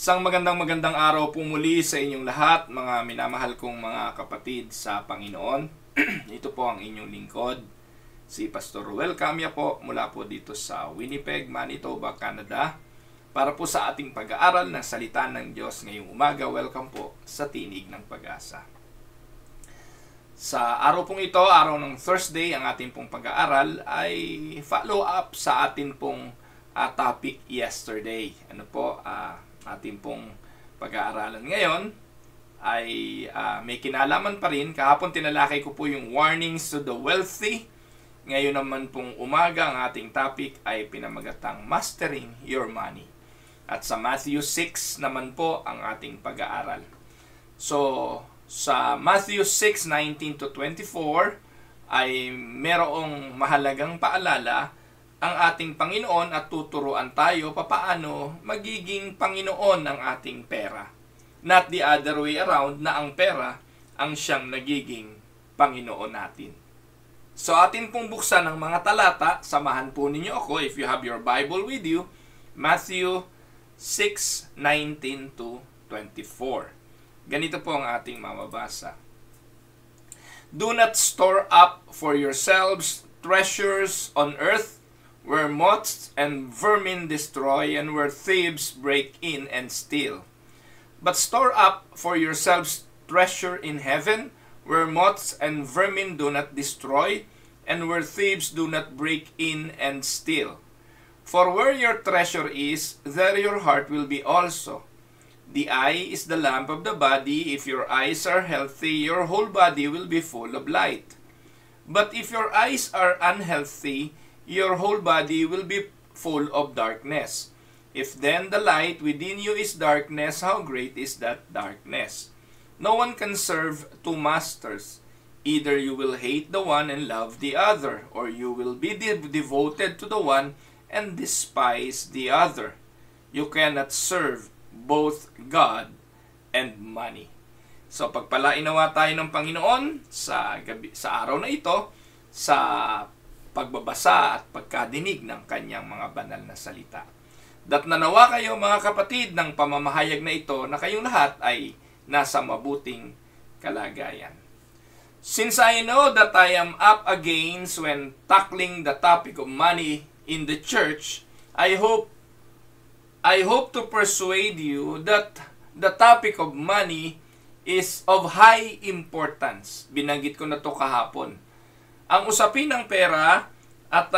Isang magandang araw po muli sa inyong lahat, mga minamahal kong mga kapatid sa Panginoon. Ito po ang inyong lingkod, si Pastor Ruel Camia po, mula po dito sa Winnipeg, Manitoba, Canada, para po sa ating pag-aaral ng salita ng Diyos ngayong umaga. Welcome po sa Tinig ng Pag-asa. Sa araw pong ito, araw ng Thursday, ang ating pong pag-aaral ay follow up sa ating pong topic yesterday. Ating pong pag-aaralan ngayon ay may kinalaman pa rin. Kahapon tinalakay ko po yung warnings to the wealthy. Ngayon naman pong umaga ang ating topic ay pinamagatang Mastering Your Money. At sa Matthew 6 naman po ang ating pag-aaral. So, sa Matthew 6:19 to 24 ay merong mahalagang paalala ang ating Panginoon at tuturuan tayo papaano magiging Panginoon ng ating pera. Not the other way around na ang pera ang siyang nagiging Panginoon natin. So atin pong buksan ng mga talata, samahan po ninyo ako if you have your Bible with you, Matthew 6:19 to 24. Ganito po ang ating mamabasa. Do not store up for yourselves treasures on earth, where moths and vermin destroy, and where thieves break in and steal. But store up for yourselves treasure in heaven, where moths and vermin do not destroy, and where thieves do not break in and steal. For where your treasure is, there your heart will be also. The eye is the lamp of the body. If your eyes are healthy, your whole body will be full of light. But if your eyes are unhealthy, your whole body will be full of darkness. If then the light within you is darkness, how great is that darkness? No one can serve two masters. Either you will hate the one and love the other, or you will be devoted to the one and despise the other. You cannot serve both God and money. So pagpalain nawa tayo ng Panginoon sa araw na ito sa pagbabasa at pagkadinig ng kanyang mga banal na salita. Nanawa kayo mga kapatid ng pamamahayag na ito na kayong lahat ay nasa mabuting kalagayan. Since I know that I am up against when tackling the topic of money in the church, I hope to persuade you that the topic of money is of high importance. Binanggit ko na to kahapon. Ang usapin ng pera at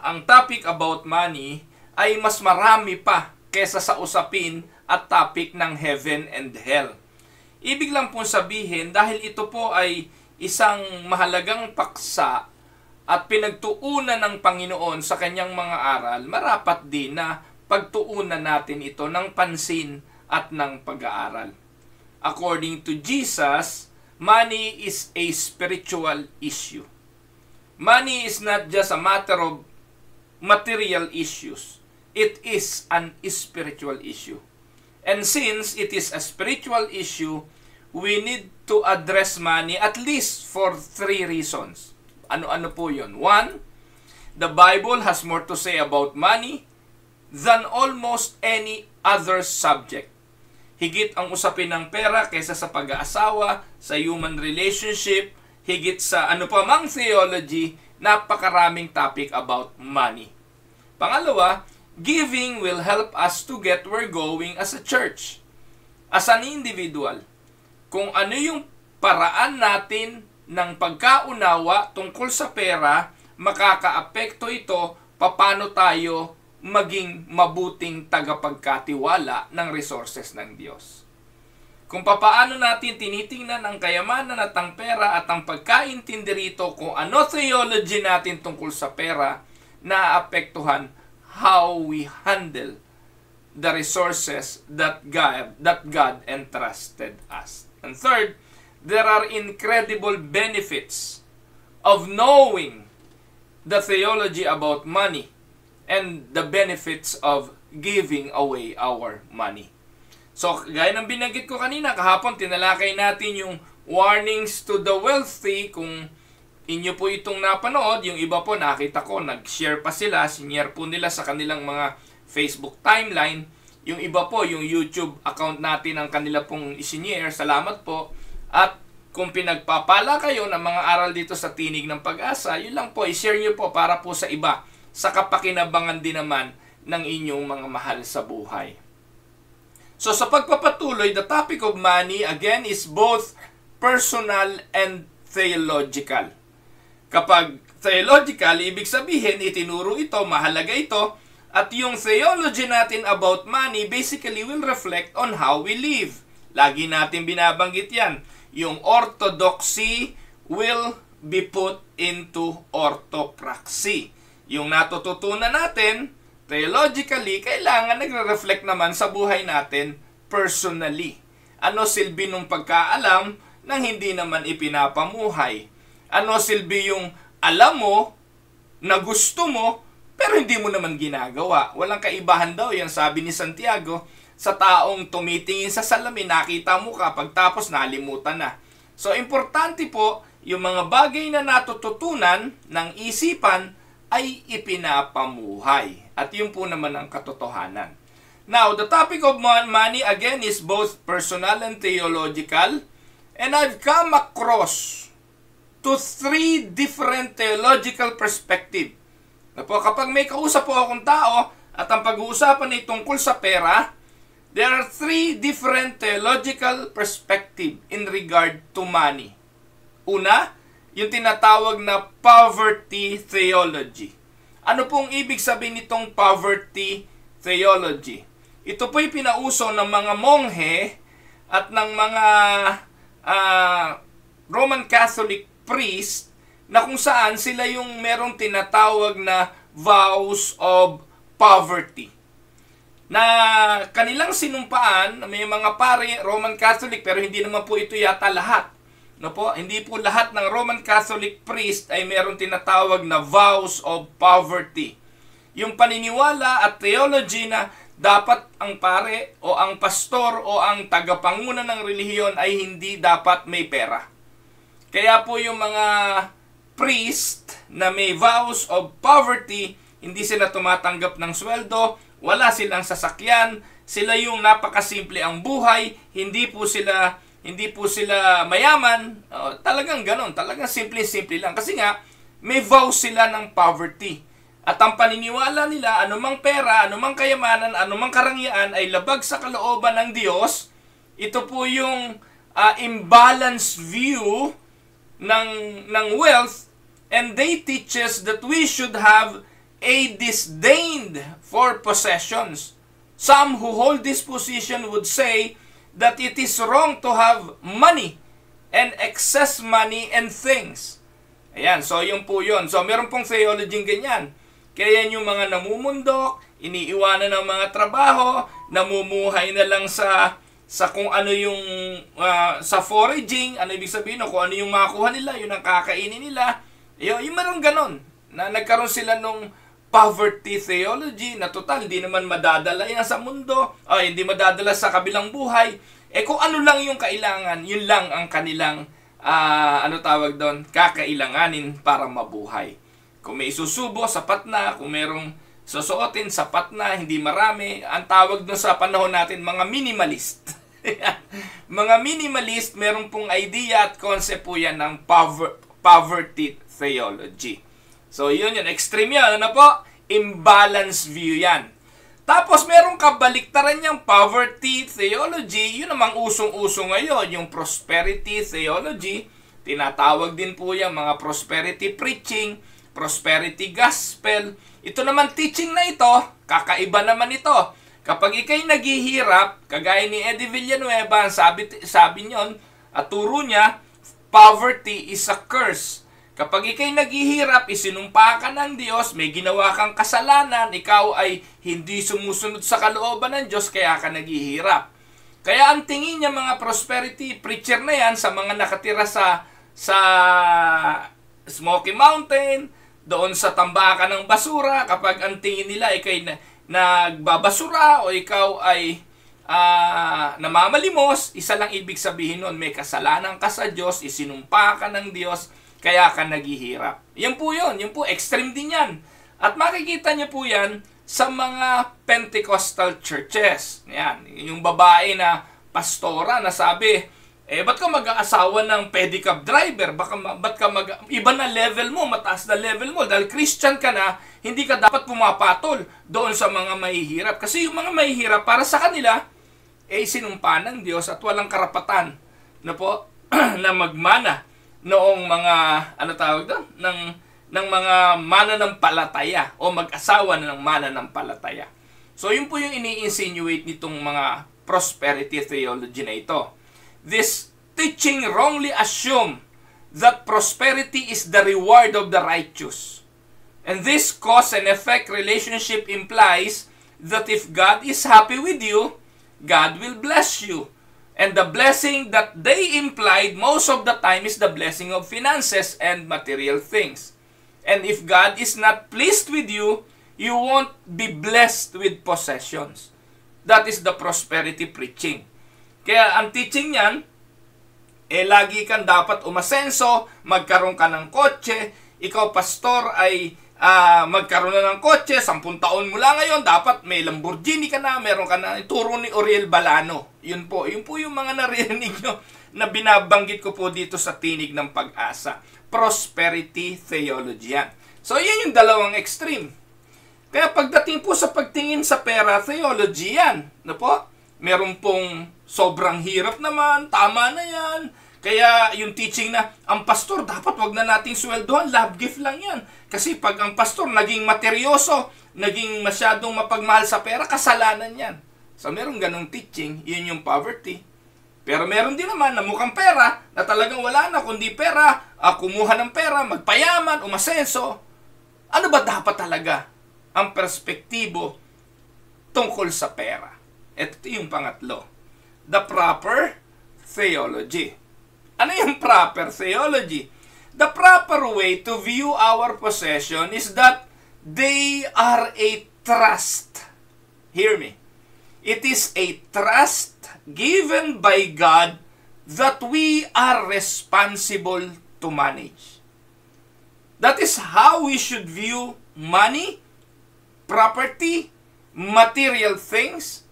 ang topic about money ay mas marami pa kesa sa usapin at topic ng heaven and hell. Ibig lang pong sabihin, dahil ito po ay isang mahalagang paksa at pinagtuunan ng Panginoon sa kanyang mga aral, marapat din na pagtuunan natin ito ng pansin at ng pag-aaral. According to Jesus, money is a spiritual issue. Money is not just a matter of material issues. It is an spiritual issue. And since it is a spiritual issue, we need to address money at least for 3 reasons. Ano-ano po yun? 1, the Bible has more to say about money than almost any other subject. Higit ang usapin ng pera kaysa sa pag-aasawa, sa human relationship, higit sa mang theology, napakaraming topic about money. Pangalawa, giving will help us to get where we're going as a church. As an individual, kung ano yung paraan natin ng pagkaunawa tungkol sa pera, makakaapekto ito paano tayo maging mabuting tagapagkatiwala ng resources ng Diyos. Kung papaano natin tinitingnan ang kayamanan at ang pera at ang pagkaintindi rito kung ano theology natin tungkol sa pera, naapektuhan how we handle the resources that God entrusted us. And third, there are incredible benefits of knowing the theology about money and the benefits of giving away our money. So, gaya ng binanggit ko kanina, kahapon tinalakay natin yung warnings to the wealthy. Kung inyo po itong napanood, yung iba po nakita ko, nag-share pa sila, sinare po nila sa kanilang mga Facebook timeline, Yung iba po, yung YouTube account natin ang kanila pong isinyer. Salamat po. At kung pinagpapala kayo ng mga aral dito sa Tinig ng Pag-asa, yun lang po, i-share nyo po para po sa iba, sa kapakinabangan din naman ng inyong mga mahal sa buhay. So sa pagpapatuloy, the topic of money again is both personal and theological. Kapag theological, ibig sabihin, itinuro ito, mahalaga ito, at yung theology natin about money basically will reflect on how we live. Lagi natin binabanggit yan. Yung orthodoxy will be put into orthopraxy. Yung natututunan natin, theologically, kailangan nagre-reflect naman sa buhay natin personally. Ano silbi nung pagkaalam nang hindi naman ipinapamuhay? Ano silbi yung alam mo na gusto mo pero hindi mo naman ginagawa? Walang kaibahan daw yan, sabi ni Santiago, sa taong tumitingin sa salamin, nakita mo ka, pagtapos nalimutan na. So, importante po, yung mga bagay na natututunan ng isipan ay ipinapamuhay. At yun po naman ang katotohanan. Now, the topic of money again is both personal and theological. And I've come across to 3 different theological perspectives. Kapag may kausap po akong tao at ang pag-uusapan ay tungkol sa pera, there are 3 different theological perspectives in regard to money. Una, yung tinatawag na poverty theology. Ano pong ibig sabihin nitong poverty theology? Ito po'y pinauso ng mga monghe at ng mga Roman Catholic priest na kung saan sila yung merong tinatawag na vows of poverty. Na kanilang sinumpaan, may mga pare, Roman Catholic, pero hindi naman po ito yata lahat. No po? Hindi po lahat ng Roman Catholic priest ay merong tinatawag na vows of poverty. Yung paniniwala at theology na dapat ang pare o ang pastor o ang tagapanguna ng relihiyon ay hindi dapat may pera. Kaya po yung mga priest na may vows of poverty, hindi sila tumatanggap ng sweldo, wala silang sasakyan, sila yung napakasimple ang buhay, hindi po sila mayaman, talagang ganon, talagang simple-simple lang. Kasi nga, may vows sila ng poverty. At ang paniniwala nila, anumang pera, anumang kayamanan, anumang karangyaan ay labag sa kalooban ng Diyos. Ito po yung imbalanced view ng wealth, and they teach us that we should have a disdain for possessions. Some who hold this position would say that it is wrong to have money and excess money and things. Ayan, so yun po yun. So meron pong theology ganyan. Kaya yan yung mga namumundok, iniiwanan ng mga trabaho, namumuhay na lang sa kung ano yung sa foraging, ano ibig sabihin, kung ano yung makuha nila, yun ang kakainin nila. Yung meron ganon, na nagkaroon sila nung poverty theology, na total, hindi naman madadala yan sa mundo, hindi madadala sa kabilang buhay. Kung ano lang yung kailangan, yun lang ang kanilang, kakailanganin para mabuhay. Kung may isusubo, sapat na. Kung merong susuotin, sapat na. Hindi marami. Ang tawag doon sa panahon natin, mga minimalist. Mga minimalist, meron pong idea at concept po yan ng poverty theology. So, yun. Extreme yan. Ano po? Imbalanced view yan. Tapos, merong kabaliktaran niyang poverty theology. Yun namang usong-uso ngayon. Yung prosperity theology. Tinatawag din po yan mga prosperity preaching, prosperity gospel. Ito naman teaching na ito, kakaiba naman ito. Kapag ikay naghihirap, kagaya ni Eddie Villanueva, sabi niyon, at turo niya, poverty is a curse. Kapag ikay naghihirap, isinumpa ka ng Diyos, may ginawa kang kasalanan, ikaw ay hindi sumusunod sa kalooban ng Diyos, kaya ka naghihirap. Kaya ang tingin niya mga prosperity preacher na yan sa mga nakatira sa Smoky Mountain, doon sa tambakan ng basura, kapag ang tingin nila ikay nagbabasura o ikaw ay namamalimos, isa lang ibig sabihin nun, may kasalanan ka sa Diyos, isinumpa ka ng Diyos, kaya ka naghihirap. Yan po yun po, extreme din yan. At makikita niyo po yan sa mga Pentecostal churches. Yan, yung babae na pastora na sabi, ba't ka mag-aasawa ng pedicab driver? Ba't ka iba na level mo, mataas na level mo. Dahil Christian ka na, hindi ka dapat pumapatol doon sa mga mahihirap. Kasi yung mga mahihirap, para sa kanila, sinumpa ng Diyos at walang karapatan na po, na magmana noong mga, ng mga mananampalataya o mag-asawa na ng mananampalataya. So, yun po yung ini-insinuate nitong mga prosperity theology na ito. This teaching wrongly assume that prosperity is the reward of the righteous. And this cause and effect relationship implies that if God is happy with you, God will bless you. And the blessing that they implied most of the time is the blessing of finances and material things. And if God is not pleased with you, you won't be blessed with possessions. That is the prosperity preaching. Kaya ang teaching niyan, lagi kang dapat umasenso, magkaroon ka ng kotse, ikaw pastor ay magkaroon na ng kotse, 10 taon mo lang ngayon, dapat may Lamborghini ka na, meron ka na, ituro ni Oriel Balano. Yun po yung mga narinig nyo na binabanggit ko po dito sa Tinig ng Pag-asa. Prosperity theology yan. So, yan yung dalawang extreme. Kaya pagdating po sa pagtingin sa pera, theology yan. Na po? Meron pong sobrang hirap naman, tama na yan. Kaya yung teaching na, ang pastor, dapat wag na nating sweldohan, love gift lang yan. Kasi pag ang pastor naging materyoso, naging masyadong mapagmahal sa pera, kasalanan yan. So meron ganong teaching, yun yung poverty. Pero meron din naman na mukhang pera, na talagang wala na, kundi pera, kumuha ng pera, magpayaman, umasenso. Ano ba dapat talaga ang perspektibo tungkol sa pera? Ito yung pangatlo. The proper theology. Ano yung proper theology? The proper way to view our possession is that they are a trust. Hear me. It is a trust given by God that we are responsible to manage. That is how we should view money, property, material things.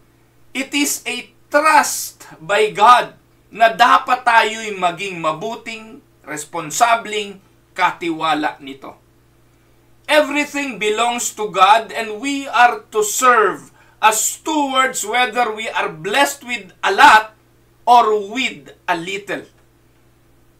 It is a trust by God na dapat tayo'y maging mabuting, responsabling, katiwala nito. Everything belongs to God and we are to serve as stewards whether we are blessed with a lot or with a little.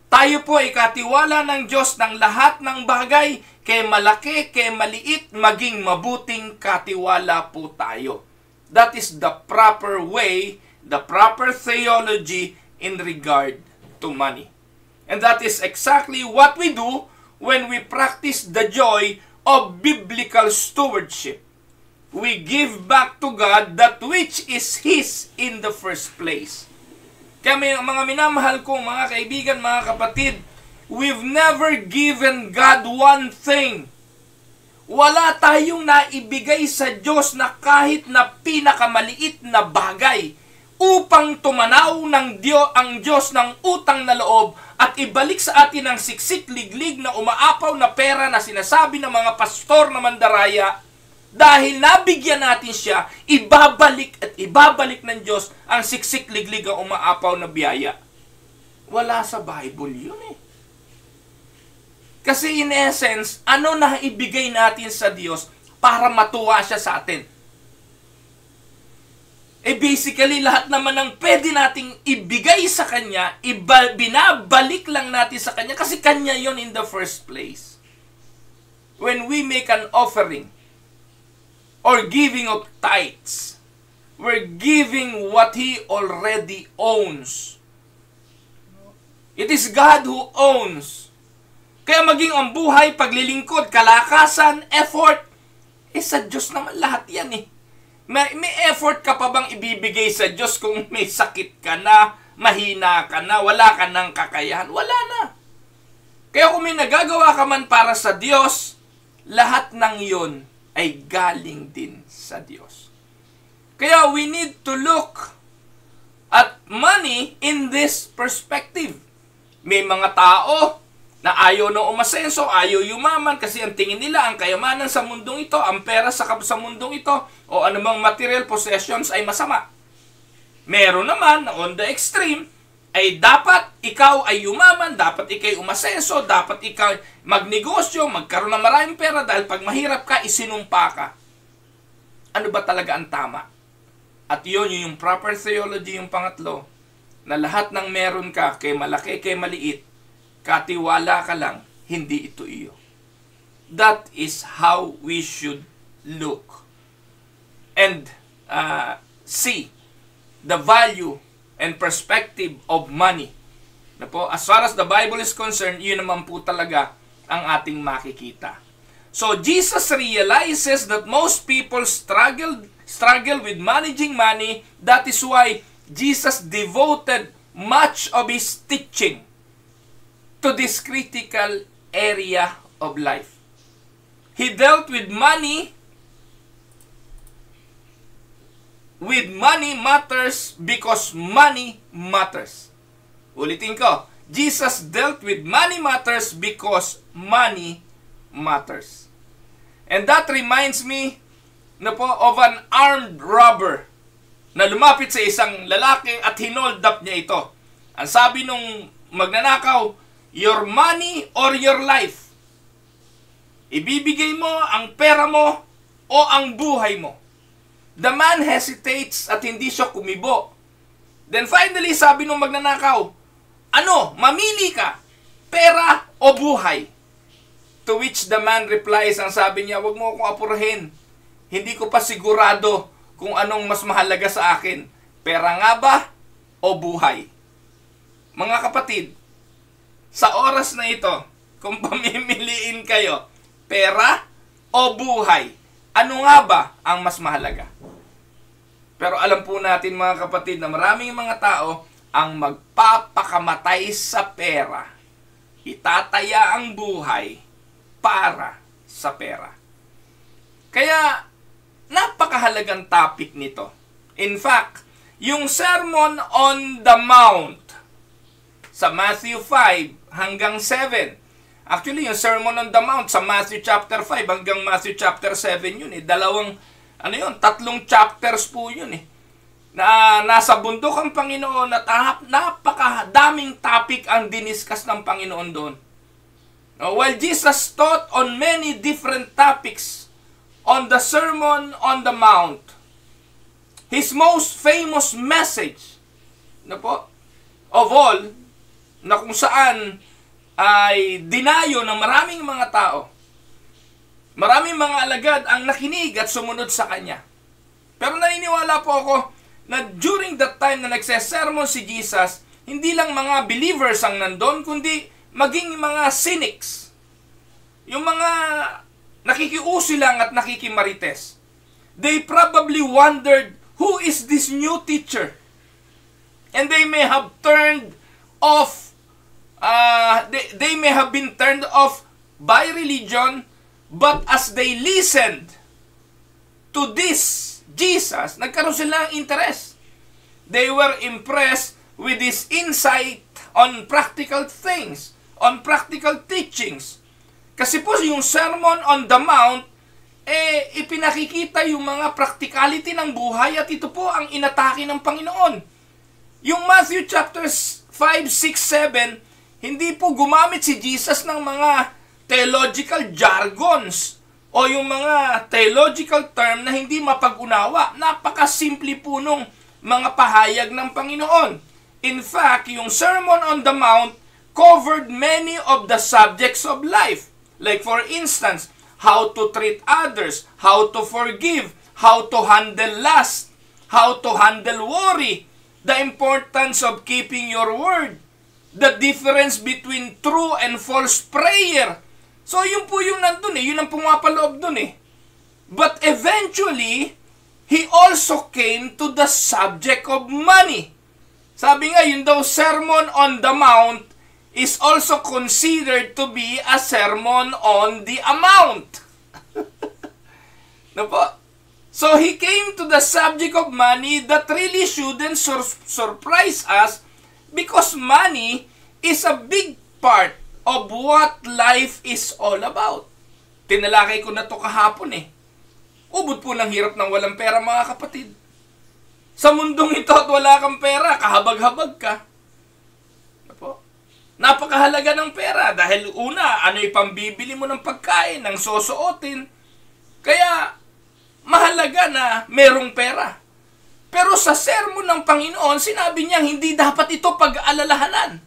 Tayo po ay katiwala ng Diyos ng lahat ng bagay, kay malaki, kay maliit, maging mabuting katiwala po tayo. That is the proper way, the proper theology in regard to money. And that is exactly what we do when we practice the joy of biblical stewardship. We give back to God that which is His in the first place. Kaya mga minamahal kong mga kaibigan, mga kapatid, we've never given God one thing. Wala tayong naibigay sa Diyos na kahit na pinakamaliit na bagay upang tumanaw ng ang Diyos ng utang na loob at ibalik sa atin ang siksik-liglig na umaapaw na pera na sinasabi ng mga pastor na mandaraya. Dahil nabigyan natin siya, ibabalik at ibabalik ng Diyos ang siksik-liglig ang umaapaw na biyaya. Wala sa Bible yun eh. Kasi in essence, ano na ibigay natin sa Diyos para matuwa siya sa atin? Basically, lahat naman ng pwede nating ibigay sa Kanya, binabalik lang natin sa Kanya kasi Kanya yon in the first place. When we make an offering or giving of tithes, we're giving what He already owns. It is God who owns. Kaya maging ang buhay, paglilingkod, kalakasan, effort, sa Diyos naman lahat yan eh. May effort ka pa bang ibibigay sa Diyos kung may sakit ka na, mahina ka na, wala ka ng kakayahan? Wala na. Kaya kung may nagagawa ka man para sa Diyos, lahat ng yun ay galing din sa Diyos. Kaya we need to look at money in this perspective. May mga tao na ayaw na umasenso, ayaw yumaman kasi ang tingin nila ang kayamanan sa mundong ito, ang pera sa mundong ito, o anumang material possessions ay masama. Meron naman, on the extreme, ay dapat ikaw ay yumaman, dapat ikaw umasenso, dapat ikaw magnegosyo, magkaroon ng maraming pera dahil pag mahirap ka, isinumpa ka. Ano ba talaga ang tama? At yun yung proper theology, yung pangatlo, na lahat ng meron ka, kay malaki, kay maliit, katiwala ka lang, hindi ito iyo. That is how we should look and see the value and perspective of money. Na po, as far as the Bible is concerned, yun naman po talaga ang ating makikita. So, Jesus realizes that most people struggle with managing money. That is why Jesus devoted much of his teaching to this critical area of life. He dealt with money. Money matters because money matters. Ulitin ko, Jesus dealt with money matters because money matters. And that reminds me of an armed robber na lumapit sa isang lalaki at hinold up niya ito. Ang sabi nung magnanakaw, your money or your life. Ibibigay mo ang pera mo o ang buhay mo. The man hesitates at hindi siya kumibo. Then finally, sabi nung magnanakaw, mamili ka, pera o buhay? To which the man replies, ang sabi niya, wag mo akong apurahin. Hindi ko pa sigurado kung anong mas mahalaga sa akin. Pera nga ba o buhay? Mga kapatid, sa oras na ito, kung pamimiliin kayo, pera o buhay, ano nga ba ang mas mahalaga? Pero alam po natin mga kapatid na maraming mga tao ang magpapakamatay sa pera. Itataya ang buhay para sa pera. Kaya, napakahalagang topic nito. In fact, yung Sermon on the Mount sa Matthew 5 hanggang 7. Actually, yung Sermon on the Mount sa Matthew chapter 5 hanggang Matthew chapter 7 yun eh. Tatlong chapters po yun eh. Na nasa bundok ang Panginoon at napakadaming topic ang diniskas ng Panginoon doon. Now, while Jesus taught on many different topics on the Sermon on the Mount, his most famous message of all, na kung saan ay dinayo ng maraming mga tao, maraming mga alagad ang nakinig at sumunod sa kanya. Pero naniniwala po ako na during that time na nagsesermon si Jesus, hindi lang mga believers ang nandun, kundi maging mga cynics. Yung mga nakikiusi lang at nakikimarites. They probably wondered, who is this new teacher? And they may have turned off, they may have been turned off by religion. But as they listened to this Jesus, nagkaroon sila ng interest. They were impressed with his insight on practical things, on practical teachings. Kasi po yung Sermon on the Mount, ipinakikita yung mga practicality ng buhay at ito po ang inatake ng Panginoon. Yung Matthew chapters 5, 6, 7, hindi po gumamit si Jesus ng mga theological jargons o yung mga theological term na hindi mapag-unawa. Napakasimple po nung mga pahayag ng Panginoon. In fact, yung Sermon on the Mount covered many of the subjects of life. Like for instance, how to treat others, how to forgive, how to handle lust, how to handle worry, the importance of keeping your word, the difference between true and false prayer. So, yun po yung nandun yun ang pumapaloob dun But eventually, he also came to the subject of money. Sabi nga, yun daw, Sermon on the Mount is also considered to be a sermon on the amount. So, he came to the subject of money that really shouldn't surprise us because money is a big part of what life is all about. Tinalakay ko na to kahapon eh. Ubod po ng hirap ng walang pera, mga kapatid. Sa mundong ito at wala kang pera, kahabag-habag ka. Napakahalaga ng pera dahil una, ano ipambibili mo ng pagkain, ng sosuotin. Kaya, mahalaga na merong pera. Pero sa sermon ng Panginoon, sinabi niya hindi dapat ito pag-aalalahanan.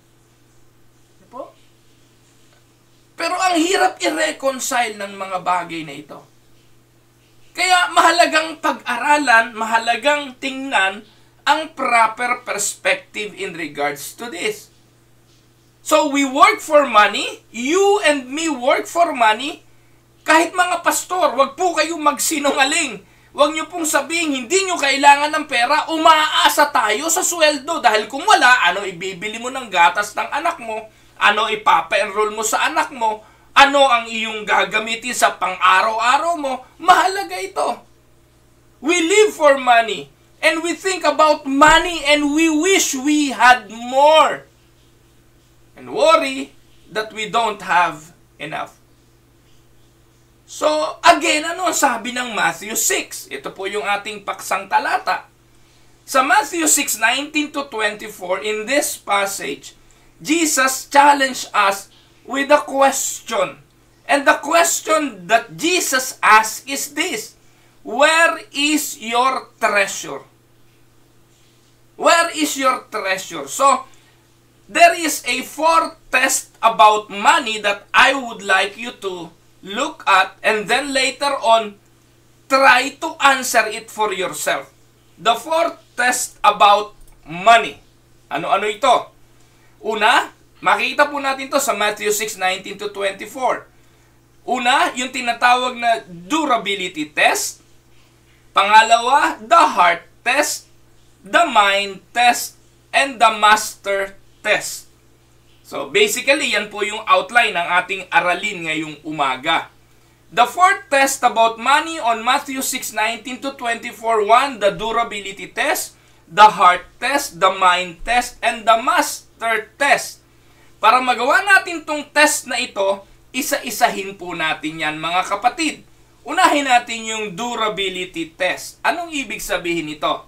Pero ang hirap i-reconcile ng mga bagay na ito. Kaya mahalagang pag-aralan, mahalagang tingnan ang proper perspective in regards to this. So we work for money, you and me work for money. Kahit mga pastor, wag po kayong magsinungaling. Wag niyo pong sabihin, hindi niyo kailangan ng pera, umaasa tayo sa sweldo. Dahil kung wala, ano ibibili mo ng gatas ng anak mo? Ano ipapa-enroll mo sa anak mo? Ano ang iyong gagamitin sa pang-araw-araw mo? Mahalaga ito. We live for money. And we think about money and we wish we had more. And worry that we don't have enough. So, again, ano ang sabi ng Matthew 6? Ito po yung ating paksang talata. Sa Matthew 6:19-24, in this passage, Jesus challenged us with a question. And the question that Jesus asked is this: where is your treasure? Where is your treasure? So, there is a fourth test about money that I would like you to look at and then later on, try to answer it for yourself. The fourth test about money. Ano-ano ito? Una, makita po natin to sa Matthew 6:19-24. Una, yung tinatawag na durability test. Pangalawa, the heart test, the mind test, and the master test. So basically, yan po yung outline ng ating aralin ngayong umaga. The fourth test about money on Matthew 6:19-24, 1, the durability test, the heart test, the mind test, and the master test. Para magawa natin tong test na ito, isa-isahin po natin yan, mga kapatid. Unahin natin yung durability test. Anong ibig sabihin nito?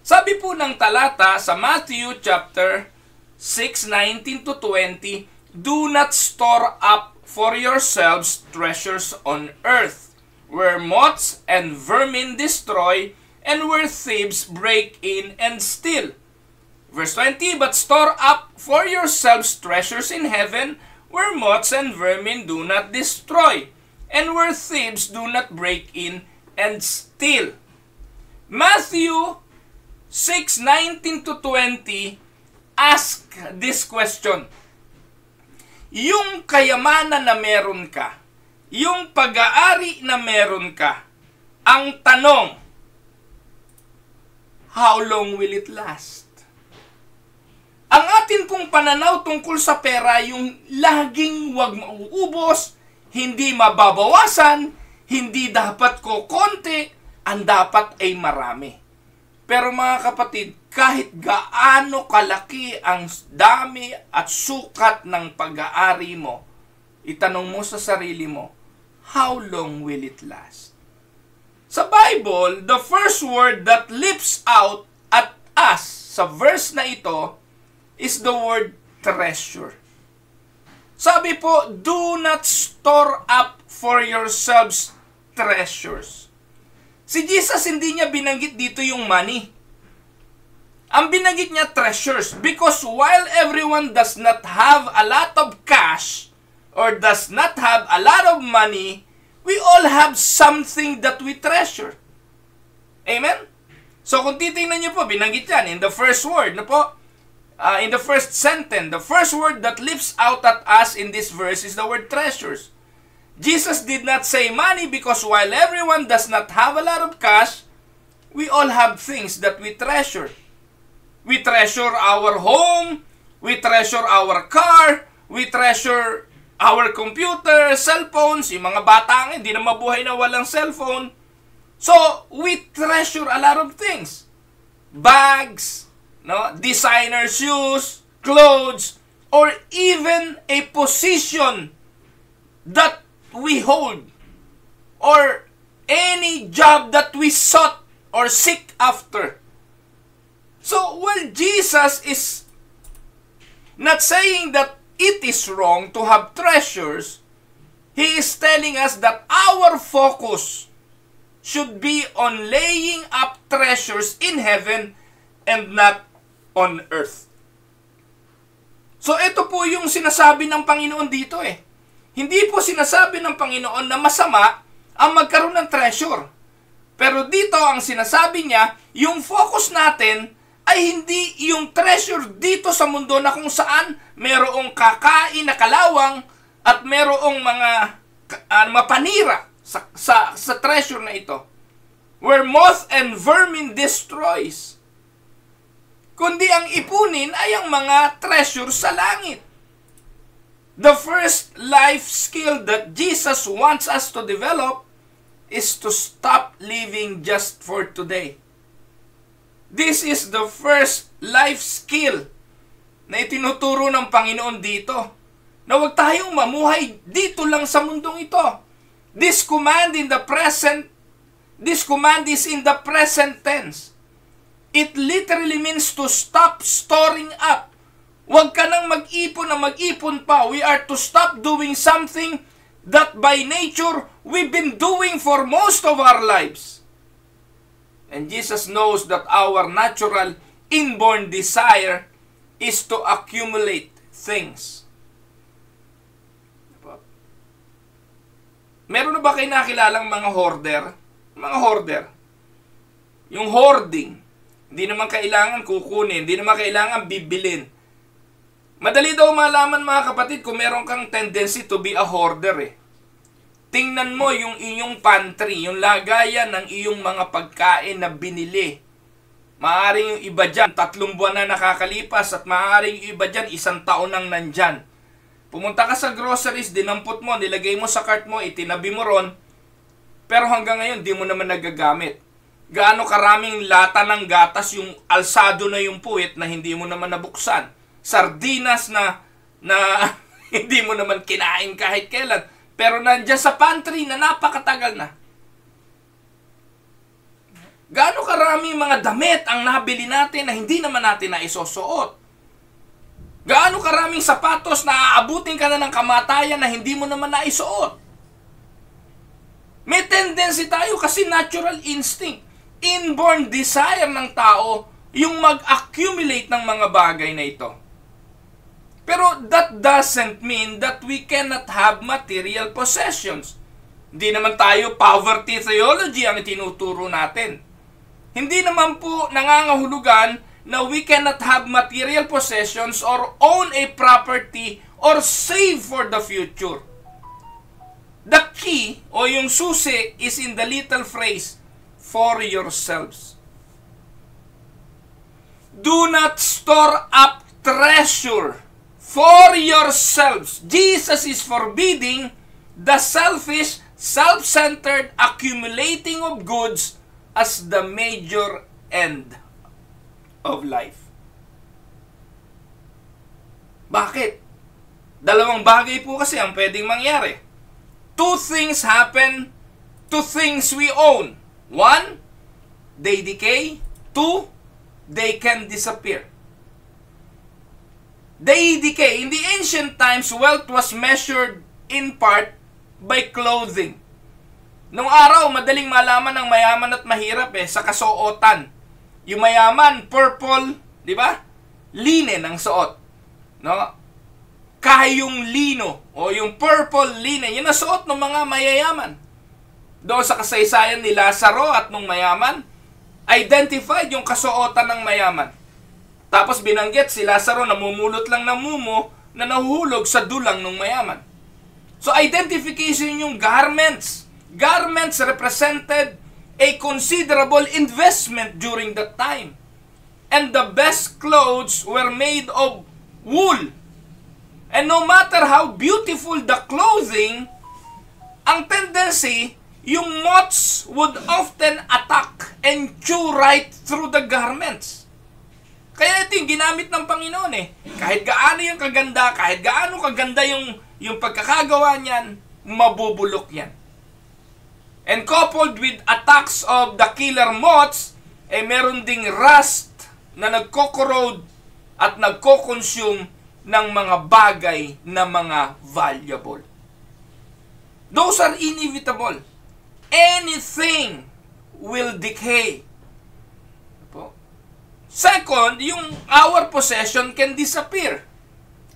Sabi po ng talata sa Matthew chapter 6:19-20, do not store up for yourselves treasures on earth, where moths and vermin destroy, and where thieves break in and steal. Verse 20, but store up for yourselves treasures in heaven, where moths and vermin do not destroy, and where thieves do not break in and steal. Matthew 6:19-20, ask this question. Yung kayamanan na meron ka, yung pag-aari na meron ka, ang tanong, how long will it last? Ang atin pong pananaw tungkol sa pera, yung laging wag mauubos, hindi mababawasan, hindi dapat kokonti, ang dapat ay marami. Pero mga kapatid, kahit gaano kalaki ang dami at sukat ng pag-aari mo, itanong mo sa sarili mo, how long will it last? Sa Bible, the first word that leaps out at us sa verse na ito is the word treasure. Sabi po, do not store up for yourselves treasures. Si Jesus hindi niya binanggit dito yung money. Ang binanggit niya treasures because while everyone does not have a lot of cash or does not have a lot of money, we all have something that we treasure. Amen? So kung titingnan niyo po, binanggit yan in the first word, na po, in the first sentence, the first word that leaps out at us in this verse is the word treasures. Jesus did not say money because while everyone does not have a lot of cash, we all have things that we treasure. We treasure our home, we treasure our car, we treasure our computer, cellphones. Yung mga bata nga, hindi na mabuhay na walang cellphone. So, we treasure a lot of things. Bags, no, designer shoes, clothes, or even a position that we hold, or any job that we sought or seek after. So, while Jesus is not saying that it is wrong to have treasures, He is telling us that our focus should be on laying up treasures in heaven and not on earth. So, ito po yung sinasabi ng Panginoon dito eh. Hindi po sinasabi ng Panginoon na masama ang magkaroon ng treasure. Pero dito ang sinasabi niya, yung focus natin ay hindi yung treasure dito sa mundo na kung saan merong kakain na kalawang at merong mga mapanira sa treasure na ito. Where moth and vermin destroys. Kundi ang ipunin ay ang mga treasure sa langit. The first life skill that Jesus wants us to develop is to stop living just for today. This is the first life skill na itinuturo ng Panginoon dito. Na huwag tayong mamuhay dito lang sa mundong ito. This command is in the present tense. It literally means to stop storing up. Huwag ka nang mag-ipon pa. We are to stop doing something that by nature we've been doing for most of our lives. And Jesus knows that our natural inborn desire is to accumulate things. Meron na ba kayo nakilalang mga hoarder? Mga hoarder. Yung hoarding. Hindi naman kailangan kukunin. Hindi naman kailangan bibilin. Madali daw malaman mga kapatid kung meron kang tendency to be a hoarder eh. Tingnan mo yung iyong pantry, yung lagayan ng iyong mga pagkain na binili. Maaaring yung iba dyan, 3 buwan na nakakalipas at maaaring yung iba dyan, 1 taon nang nandyan. Pumunta ka sa groceries, dinampot mo, nilagay mo sa cart mo, itinabi mo ron, pero hanggang ngayon, di mo naman nagagamit. Gaano karaming lata ng gatas yung alsado na yung puwit na hindi mo naman nabuksan. Sardinas na hindi mo naman kinain kahit kailan. Pero nandiyan sa pantry na napakatagal na. Gaano karaming mga damit ang nabili natin na hindi naman natin na isusuot. Gaano karaming sapatos na aabutin ka na ng kamatayan na hindi mo naman na isuot. May tendency tayo kasi natural instinct. Inborn desire ng tao yung mag-accumulate ng mga bagay na ito. Pero that doesn't mean that we cannot have material possessions. Hindi naman tayo poverty theology ang itinuturo natin. Hindi naman po nangangahulugan na we cannot have material possessions or own a property or save for the future. The key o yung susi is in the little phrase, for yourselves. Do not store up treasure for yourselves. Jesus is forbidding the selfish, self-centered accumulating of goods as the major end of life. Bakit? Dalawang bagay po kasi ang pwedeng mangyari. 2 things happen to things we own. 1, they decay. 2, they can disappear. They decay. In the ancient times, wealth was measured in part by clothing. Nung araw, madaling malaman ng mayaman at mahirap sa kasuotan. Yung mayaman, purple, di ba? Linen ang suot. No? Kayong lino o yung purple linen, yun ang suot ng mga mayayaman. Doon sa kasaysayan ni Lazaro at nung mayaman, identified yung kasuotan ng mayaman. Tapos binanggit si Lazaro namumulot lang ng mumo na nahuhulog sa dulang ng mayaman. So identification yung garments. Garments represented a considerable investment during that time. And the best clothes were made of wool. And no matter how beautiful the clothing, ang tendency, yung moths would often attack and chew right through the garments. Kaya ito yung ginamit ng Panginoon eh. Kahit gaano yung kaganda, kahit gaano kaganda yung pagkakagawa niyan, mabubulok yan. And coupled with attacks of the killer moths, meron ding rust na nagko-corrode at nagko-consume ng mga bagay na mga valuable. Those are inevitable. Anything will decay. Second, yung our possession can disappear.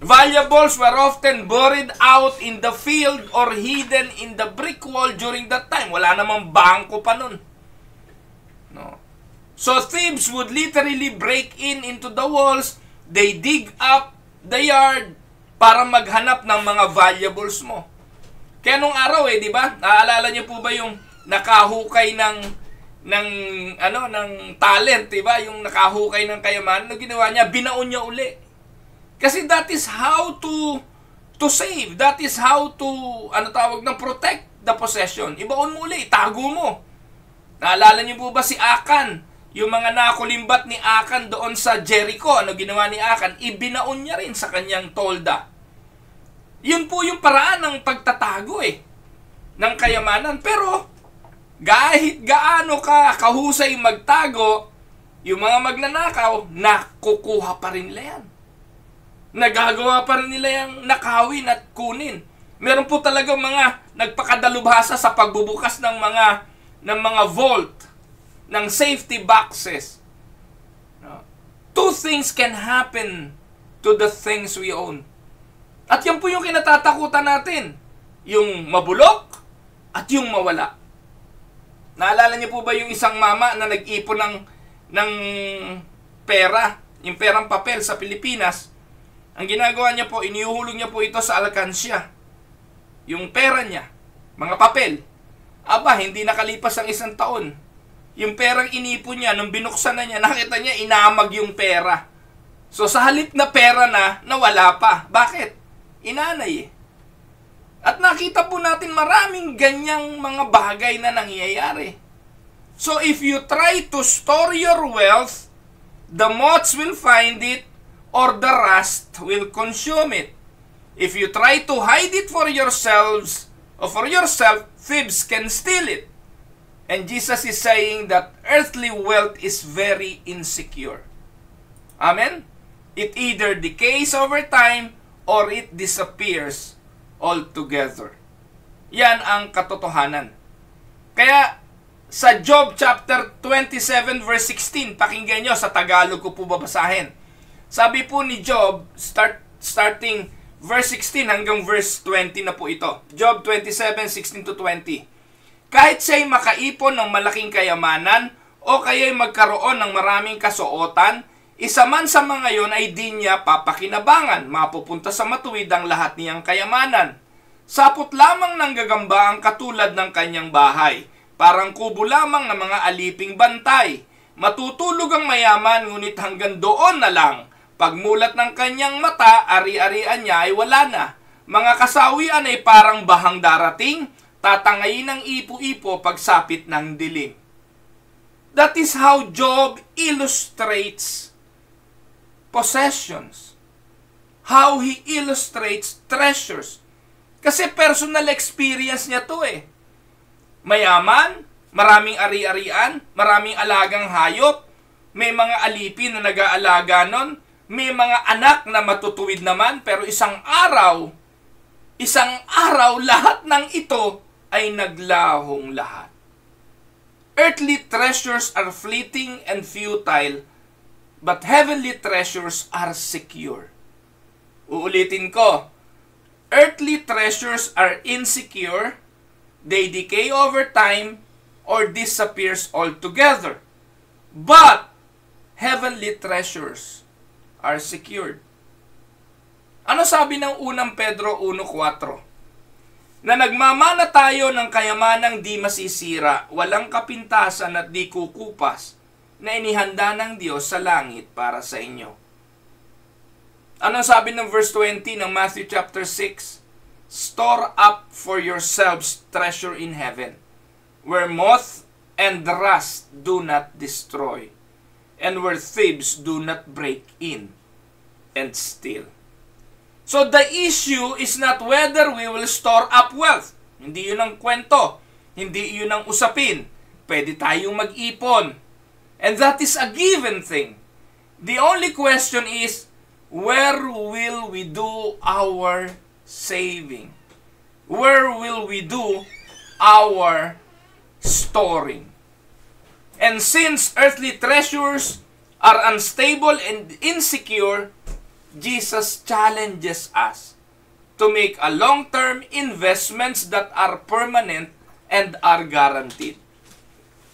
Valuables were often buried out in the field or hidden in the brick wall during that time. Wala namang bangko pa nun. No. So thieves would literally break into the walls, they dig up the yard para maghanap ng mga valuables mo. Kaya nung araw di ba? Naalala niyo po ba yung nakahukay ng talent, diba? Yung nakahukay ng kayamanan, ano ginawa niya? Binaon niya uli. Kasi that is how to save. That is how to, protect the possession. Ibaon mo uli, itago mo. Naalala niyo po ba si Akan? Yung mga nakulimbat ni Akan doon sa Jericho, ano ginawa ni Akan? Ibinaon niya rin sa kanyang tolda. Yun po yung paraan ng pagtatago ng kayamanan. Pero, kahit gaano ka kahusay magtago, yung mga magnanakaw, nakukuha pa rin nila yan. Nagagawa pa rin nila yung nakawin at kunin. Meron po talaga mga nagpakadalubhasa sa pagbubukas ng mga vault, ng safety boxes. Two things can happen to the things we own. At yan po yung kinatatakutan natin. Yung mabulok at yung mawala. Naalala niyo po ba yung isang mama na nag-ipon ng pera, yung perang papel sa Pilipinas? Ang ginagawa niya po, iniuhulog niya po ito sa alkansya. Yung pera niya, mga papel. Aba, hindi nakalipas ang 1 taon. Yung perang inipon niya, nung binuksan na niya, nakita niya, inamag yung pera. So sa halip na pera na, nawala pa. Bakit? Inanay At nakita po natin maraming ganyang mga bagay na nangyayari. So if you try to store your wealth, the moths will find it or the rust will consume it. If you try to hide it for yourself, thieves can steal it. And Jesus is saying that earthly wealth is very insecure. Amen? It either decays over time or it disappears altogether. Yan ang katotohanan. Kaya sa Job chapter 27 verse 16, pakinggan nyo, sa Tagalog ko po babasahin. Sabi po ni Job, starting verse 16 hanggang verse 20 na po ito. Job 27:16 to 20. Kahit siya'y makaipon ng malaking kayamanan o kaya'y magkaroon ng maraming kasuotan, isa man sa mga yon ay di niya papakinabangan, mapupunta sa matuwid ang lahat niyang kayamanan. Sapot lamang ng gagamba ang katulad ng kanyang bahay, parang kubo lamang ng mga aliping bantay. Matutulog ang mayaman, ngunit hanggang doon na lang. Pagmulat ng kanyang mata, ari-arian niya ay wala na. Mga kasawian ay parang bahang darating, tatangayin ng ipo-ipo pagsapit ng dilim. That is how Job illustrates possessions. How he illustrates treasures. Kasi personal experience niya to Mayaman, maraming ari-arian, maraming alagang hayop, may mga alipin na nag-aalaga nun, may mga anak na matutuwid naman, pero isang araw, lahat ng ito ay naglahong lahat. Earthly treasures are fleeting and futile, but heavenly treasures are secure. Uulitin ko, earthly treasures are insecure, they decay over time, or disappears altogether. But heavenly treasures are secured. Ano sabi ng unang Pedro 1:4? Na nagmamana tayo ng kayamanang di masisira, walang kapintasan at di kukupas, na inihanda ng Diyos sa langit para sa inyo. Ano sabi ng verse 20 ng Matthew chapter 6? Store up for yourselves treasure in heaven, where moth and rust do not destroy, and where thieves do not break in and steal. So the issue is not whether we will store up wealth. Hindi yun ang kwento. Hindi yun ang usapin. Pwede tayong mag-ipon. And that is a given thing. The only question is, where will we do our saving? Where will we do our storing? And since earthly treasures are unstable and insecure, Jesus challenges us to make a long-term investments that are permanent and are guaranteed.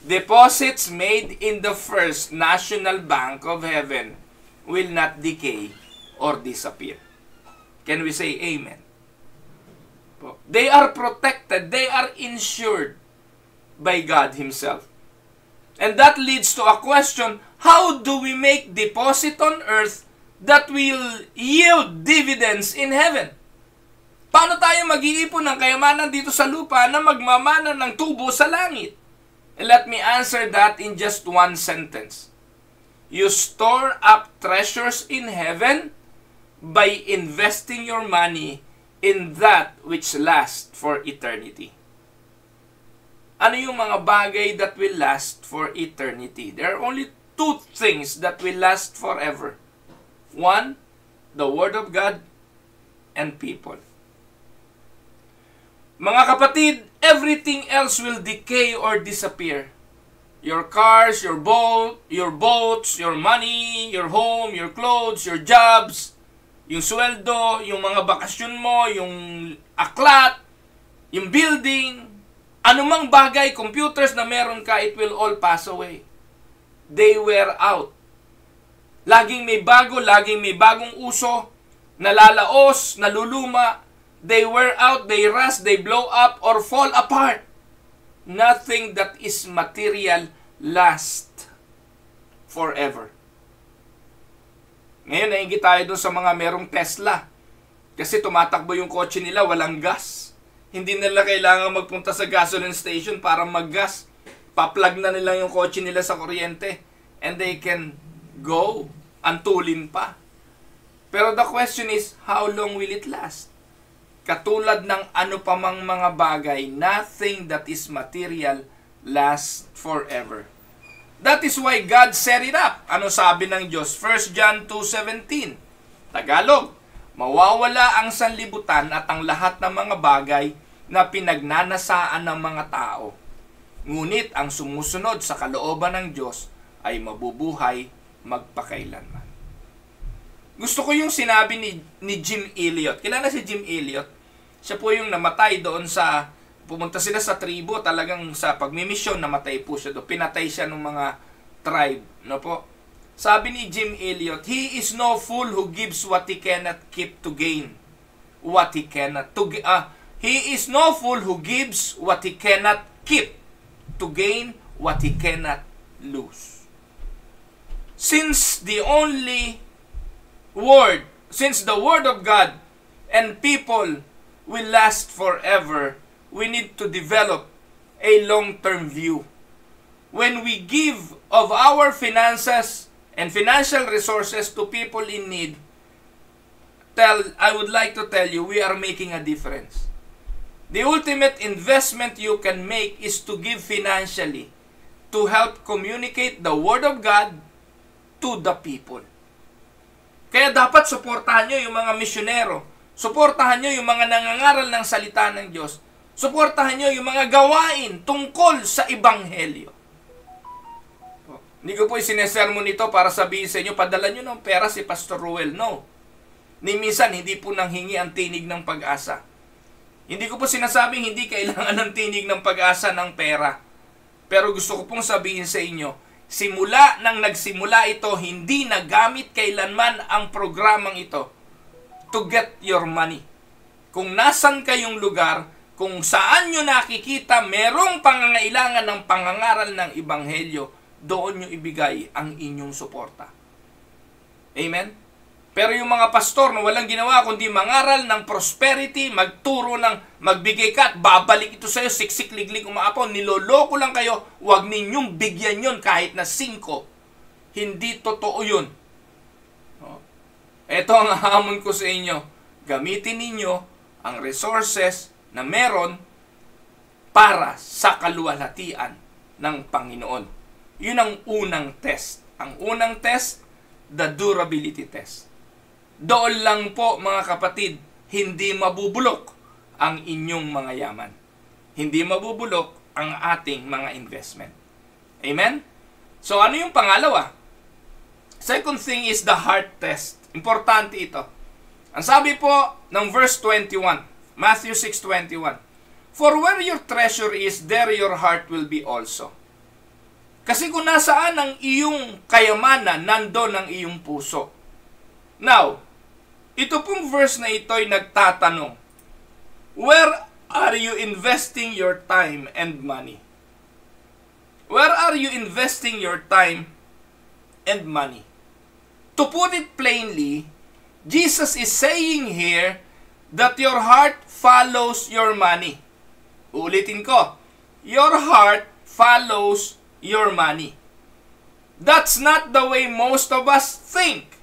Deposits made in the First National Bank of Heaven will not decay or disappear. Can we say amen? They are protected. They are insured by God Himself. And that leads to a question, how do we make deposit on earth that will yield dividends in heaven? Paano tayo mag-iipon ng kayamanan dito sa lupa na magmamana ng tubo sa langit? And let me answer that in just one sentence. You store up treasures in heaven by investing your money in that which lasts for eternity. Ano yung mga bagay that will last for eternity? There are only two things that will last forever. One, the Word of God, and people. Mga kapatid, everything else will decay or disappear. Your cars, your boats, your money, your home, your clothes, your jobs, yung sweldo, yung mga bakasyon mo, yung aklat, yung building, anumang bagay, computers na meron ka, it will all pass away. They wear out. Laging may bago, laging may bagong uso, nalalaos, naluluma, they wear out, they rust, they blow up, or fall apart. Nothing that is material lasts forever. Ngayon, nainggit tayo doon sa mga merong Tesla. Kasi tumatakbo yung kotse nila, walang gas. Hindi nila kailangan magpunta sa gasoline station para mag-gas. Pa-plug na nila yung kotse nila sa kuryente. And they can go. Antulin pa. Pero the question is, how long will it last? Katulad ng ano pa mang mga bagay, nothing that is material lasts forever. That is why God set it up. Ano sabi ng Diyos? 1 John 2:17. Tagalog, mawawala ang sanlibutan at ang lahat ng mga bagay na pinagnanasaan ng mga tao. Ngunit ang sumusunod sa kalooban ng Diyos ay mabubuhay magpakailanman. Gusto ko yung sinabi ni Jim Elliot. Kilala si Jim Elliot? Siya po yung namatay doon sa, pumunta sila sa tribo, talagang sa pagmimisyon, namatay po siya doon. Pinatay siya ng mga tribe. No po? Sabi ni Jim Elliot, he is no fool who gives what he cannot keep to gain what he cannot. He is no fool who gives what he cannot keep to gain what he cannot lose. Since the Word of God and people will last forever, we need to develop a long-term view. When we give of our finances and financial resources to people in need, I would like to tell you, we are making a difference. The ultimate investment you can make is to give financially to help communicate the Word of God to the people. Kaya dapat suportahan nyo yung mga misyonero. Suportahan nyo yung mga nangangaral ng salita ng Diyos. Suportahan nyo yung mga gawain tungkol sa Ebanghelyo. Hindi ko po isinesermon ito para sabihin sa inyo, padala nyo ng pera si Pastor Ruel. No. Ni minsan, hindi po nanghingi ang tinig ng pag-asa. Hindi ko po sinasabing hindi kailangan ng tinig ng pag-asa ng pera. Pero gusto ko pong sabihin sa inyo, simula nang nagsimula ito, hindi nagamit kailanman ang programang ito to get your money. Kung nasan kayong lugar, kung saan nyo nakikita merong pangangailangan ng pangangaral ng Ebanghelyo, doon nyo ibigay ang inyong suporta. Amen? Pero yung mga pastor na walang ginawa kundi mangaral ng prosperity, magturo ng magbigay ka at babalik ito sa'yo, siksik, liglig, umaapaw, niloloko lang kayo, huwag ninyong bigyan yon kahit na 5. Hindi totoo yun. No? Ito ang hamon ko sa inyo. Gamitin ninyo ang resources na meron para sa kaluwalhatian ng Panginoon. Yun ang unang test. Ang unang test, the durability test. Doon lang po mga kapatid, hindi mabubulok ang inyong mga yaman. Hindi mabubulok ang ating mga investment. Amen? So ano yung pangalawa? Second thing is the heart test. Importante ito. Ang sabi po ng verse 21, Matthew 6:21, "For where your treasure is, there your heart will be also." Kasi kung nasaan ang iyong kayamanan, nandoon ang iyong puso. Now, ito pong verse na ito ay nagtatanong, where are you investing your time and money? Where are you investing your time and money? To put it plainly, Jesus is saying here that your heart follows your money. Uulitin ko, your heart follows your money. That's not the way most of us think,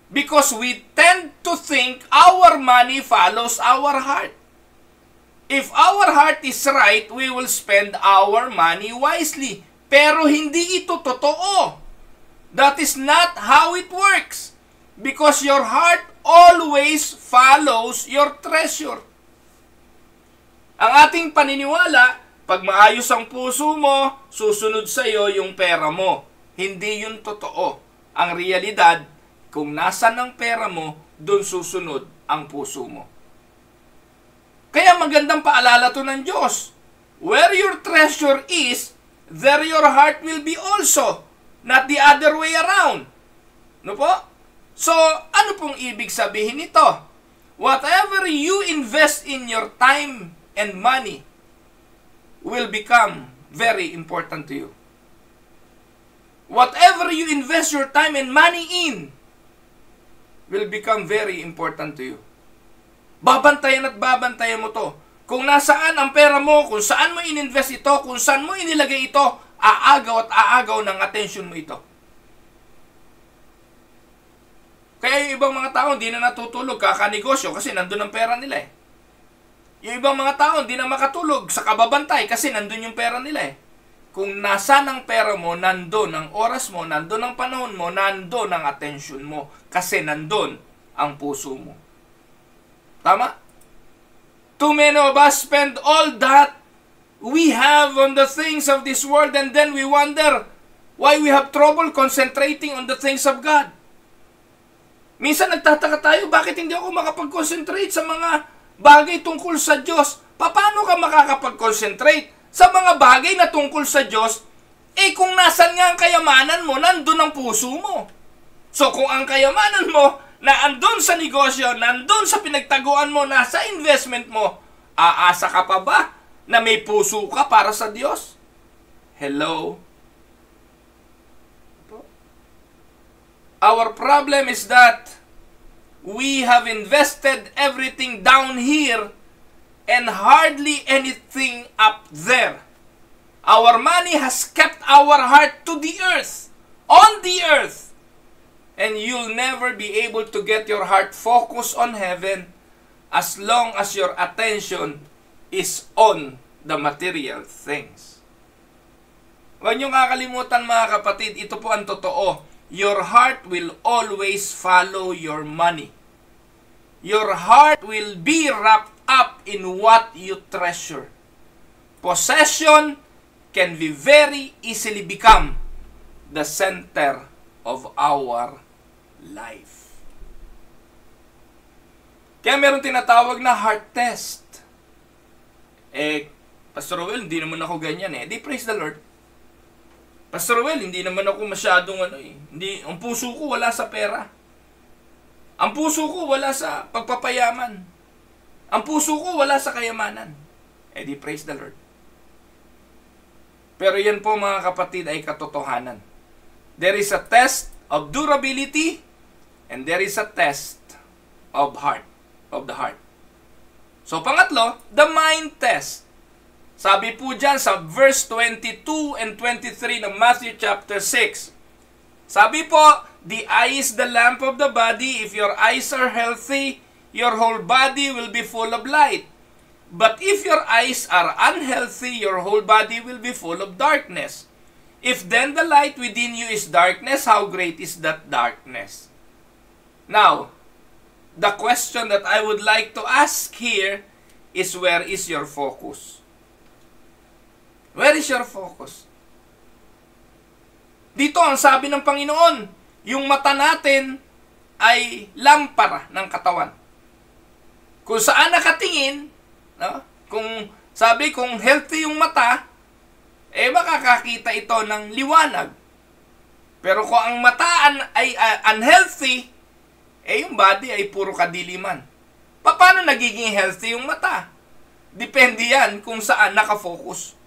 because we tend to think our money follows our heart. If our heart is right, we will spend our money wisely. Pero hindi ito totoo. That is not how it works. Because your heart always follows your treasure. Ang ating paniniwala, pag maayos ang puso mo, susunod sa iyo yung pera mo. Hindi yun totoo. Ang realidad, kung nasan ang pera mo, dun susunod ang puso mo. Kaya magandang paalala to ng Diyos. Where your treasure is, there your heart will be also. Not the other way around. No po? So, ano pong ibig sabihin nito? Whatever you invest in your time and money will become very important to you. Whatever you invest your time and money in will become very important to you. Babantayan at babantayan mo to. Kung nasaan ang pera mo, kung saan mo ininvest ito, kung saan mo inilagay ito, aagaw at aagaw ng attention mo ito. Kaya yung ibang mga tao hindi na natutulog kakanegosyo kasi nandun ang pera nila eh. Yung ibang mga tao hindi na makatulog sa kababantay kasi nandun yung pera nila eh. Kung nasaan ang pera mo, nandun ang oras mo, nandun ang panahon mo, nandun ang attention mo kasi nandun ang puso mo. Tama? Too many of us spend all that we have on the things of this world and then we wonder why we have trouble concentrating on the things of God. Minsan nagtataka tayo, bakit hindi ako makapag-concentrate sa mga bagay tungkol sa Diyos? Paano ka makakapag-concentrate sa mga bagay na tungkol sa Diyos? Eh kung nasan nga ang kayamanan mo, nandun ang puso mo. So kung ang kayamanan mo, na andun sa negosyo, nandun sa pinagtaguan mo, nasa investment mo, aasa ka pa ba na may puso ka para sa Diyos? Hello? Our problem is that we have invested everything down here and hardly anything up there. Our money has kept our heart to the earth, on the earth. And you'll never be able to get your heart focused on heaven as long as your attention is on the material things. Huwag niyong kakalimutan mga kapatid, ito po ang totoo. Your heart will always follow your money. Your heart will be wrapped up in what you treasure. Possession can be very easily become the center of our life. Kaya meron tinatawag na heart test. Pastor Will, hindi naman ako ganyan eh. Di praise the Lord. Pastor Will, hindi naman ako masyadong hindi, ang puso ko wala sa pera. Ang puso ko wala sa pagpapayaman. Ang puso ko wala sa kayamanan. Di praise the Lord. Pero yan po mga kapatid ay katotohanan. There is a test of durability and there is a test of the heart. So pangatlo, the mind test. Sabi po dyan sa verse 22 and 23 ng Matthew chapter 6, Sabi po, the eye is the lamp of the body. If your eyes are healthy, your whole body will be full of light. But if your eyes are unhealthy, your whole body will be full of darkness. If then the light within you is darkness, how great is that darkness? Now, the question that I would like to ask here is, where is your focus? Where is your focus? Dito ang sabi ng Panginoon, yung mata natin ay lampara ng katawan. Kung saan nakatingin, no? Kung healthy yung mata, makakakita ito ng liwanag. Pero kung ang mata ay unhealthy, yung body ay puro kadiliman. Paano nagiging healthy yung mata? Depende yan kung saan nakafocus.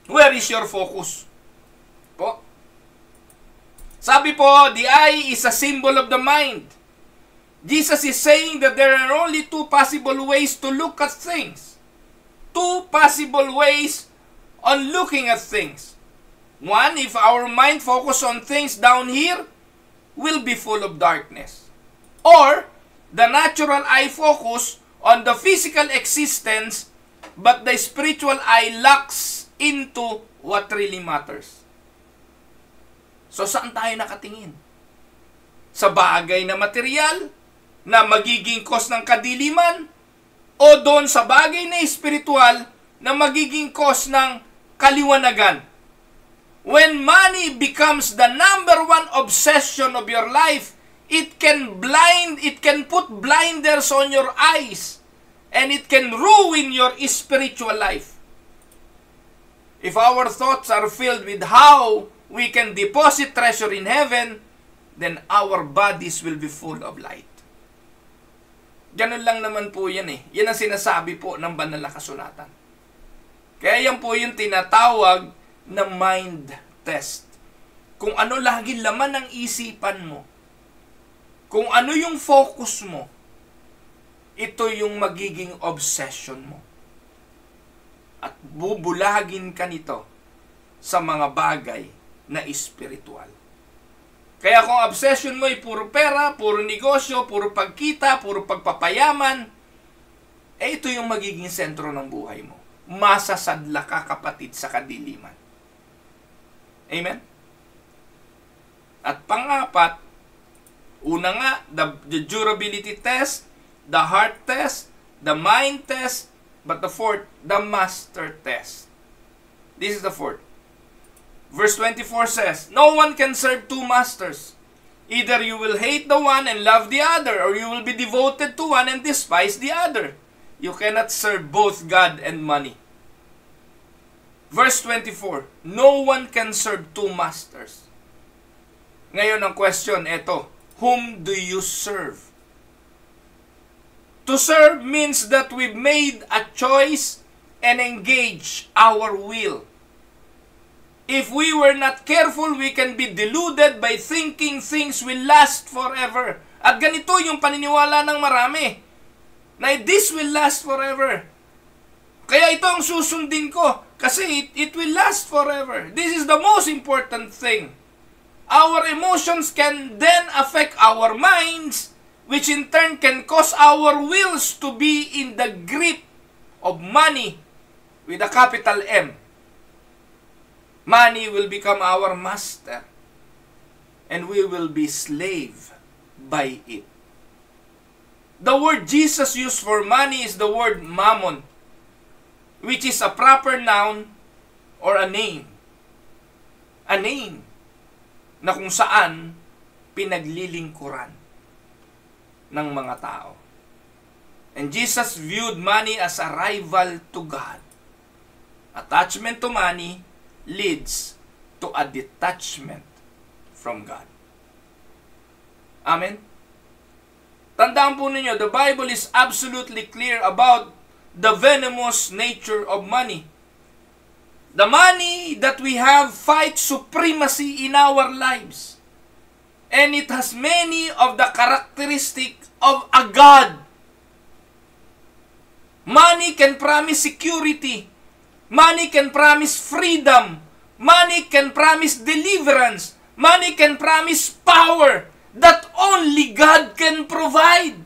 Where is your focus? Po? Sabi po, the eye is a symbol of the mind. Jesus is saying that there are only two possible ways to look at things. Two possible ways on looking at things. One, if our mind focus on things down here, will be full of darkness. Or, the natural eye focus on the physical existence, but the spiritual eye lacks into what really matters. So, saan tayo nakatingin? Sa bagay na material na magiging cause ng kadiliman, o doon sa bagay na espiritual na magiging cause ng kaliwanagan? When money becomes the number one obsession of your life, it can put blinders on your eyes, and it can ruin your spiritual life. If our thoughts are filled with how we can deposit treasure in heaven, then our bodies will be full of light. Ganun lang naman po yan eh. Yan ang sinasabi po ng banal na kasulatan. Kaya yan po yung tinatawag na mind test. Kung ano lagi laman ng isipan mo, kung ano yung focus mo, ito yung magiging obsession mo. At bubulagin ka nito sa mga bagay na espiritual. Kaya kung obsession mo ay puro pera, puro negosyo, puro pagkita, puro pagpapayaman, ito yung magiging sentro ng buhay mo. Masasadla ka, kapatid, sa kadiliman. Amen? At pangapat, una nga, the durability test, the heart test, the mind test, but the fourth, the master test. This is the fourth. Verse 24 says, no one can serve two masters. Either you will hate the one and love the other, or you will be devoted to one and despise the other. You cannot serve both God and money. Verse 24, no one can serve two masters. Ngayon ang question, eto, whom do you serve? To serve means that we've made a choice and engage our will. If we were not careful, we can be deluded by thinking things will last forever. At ganito yung paniniwala ng marami, na this will last forever. Kaya ito ang susundin ko, kasi it will last forever. This is the most important thing. Our emotions can then affect our minds, which in turn can cause our wills to be in the grip of money with a capital M. Money will become our master, and we will be slave by it. The word Jesus used for money is the word mammon, which is a proper noun or a name. A name na kung saan pinaglilingkuran ng mga tao. And Jesus viewed money as a rival to God. Attachment to money leads to a detachment from God. Amen? Tandaan po ninyo, the Bible is absolutely clear about the venomous nature of money. The money that we have fights supremacy in our lives. And it has many of the characteristics of a God. Money can promise security. Money can promise freedom. Money can promise deliverance. Money can promise power that only God can provide.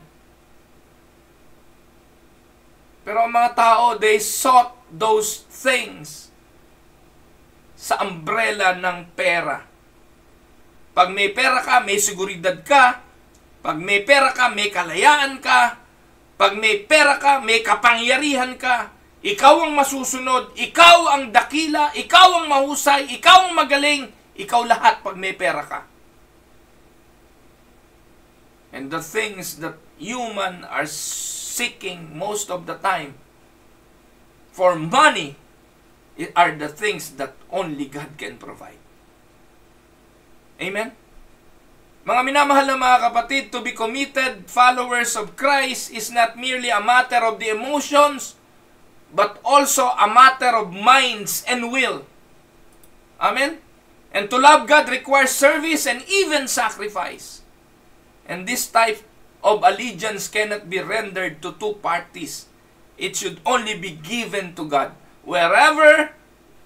Pero ang mga tao, they sought those things sa umbrella ng pera. Pag may pera ka, may seguridad ka. Pag may pera ka, may kalayaan ka. Pag may pera ka, may kapangyarihan ka. Ikaw ang masusunod, ikaw ang dakila, ikaw ang mahusay, ikaw ang magaling, ikaw lahat pag may pera ka. And the things that human are seeking most of the time for money are the things that only God can provide. Amen? Mga minamahal na mga kapatid, to be committed followers of Christ is not merely a matter of the emotions, but also a matter of minds and will. Amen? And to love God requires service and even sacrifice. And this type of allegiance cannot be rendered to two parties. It should only be given to God. Wherever,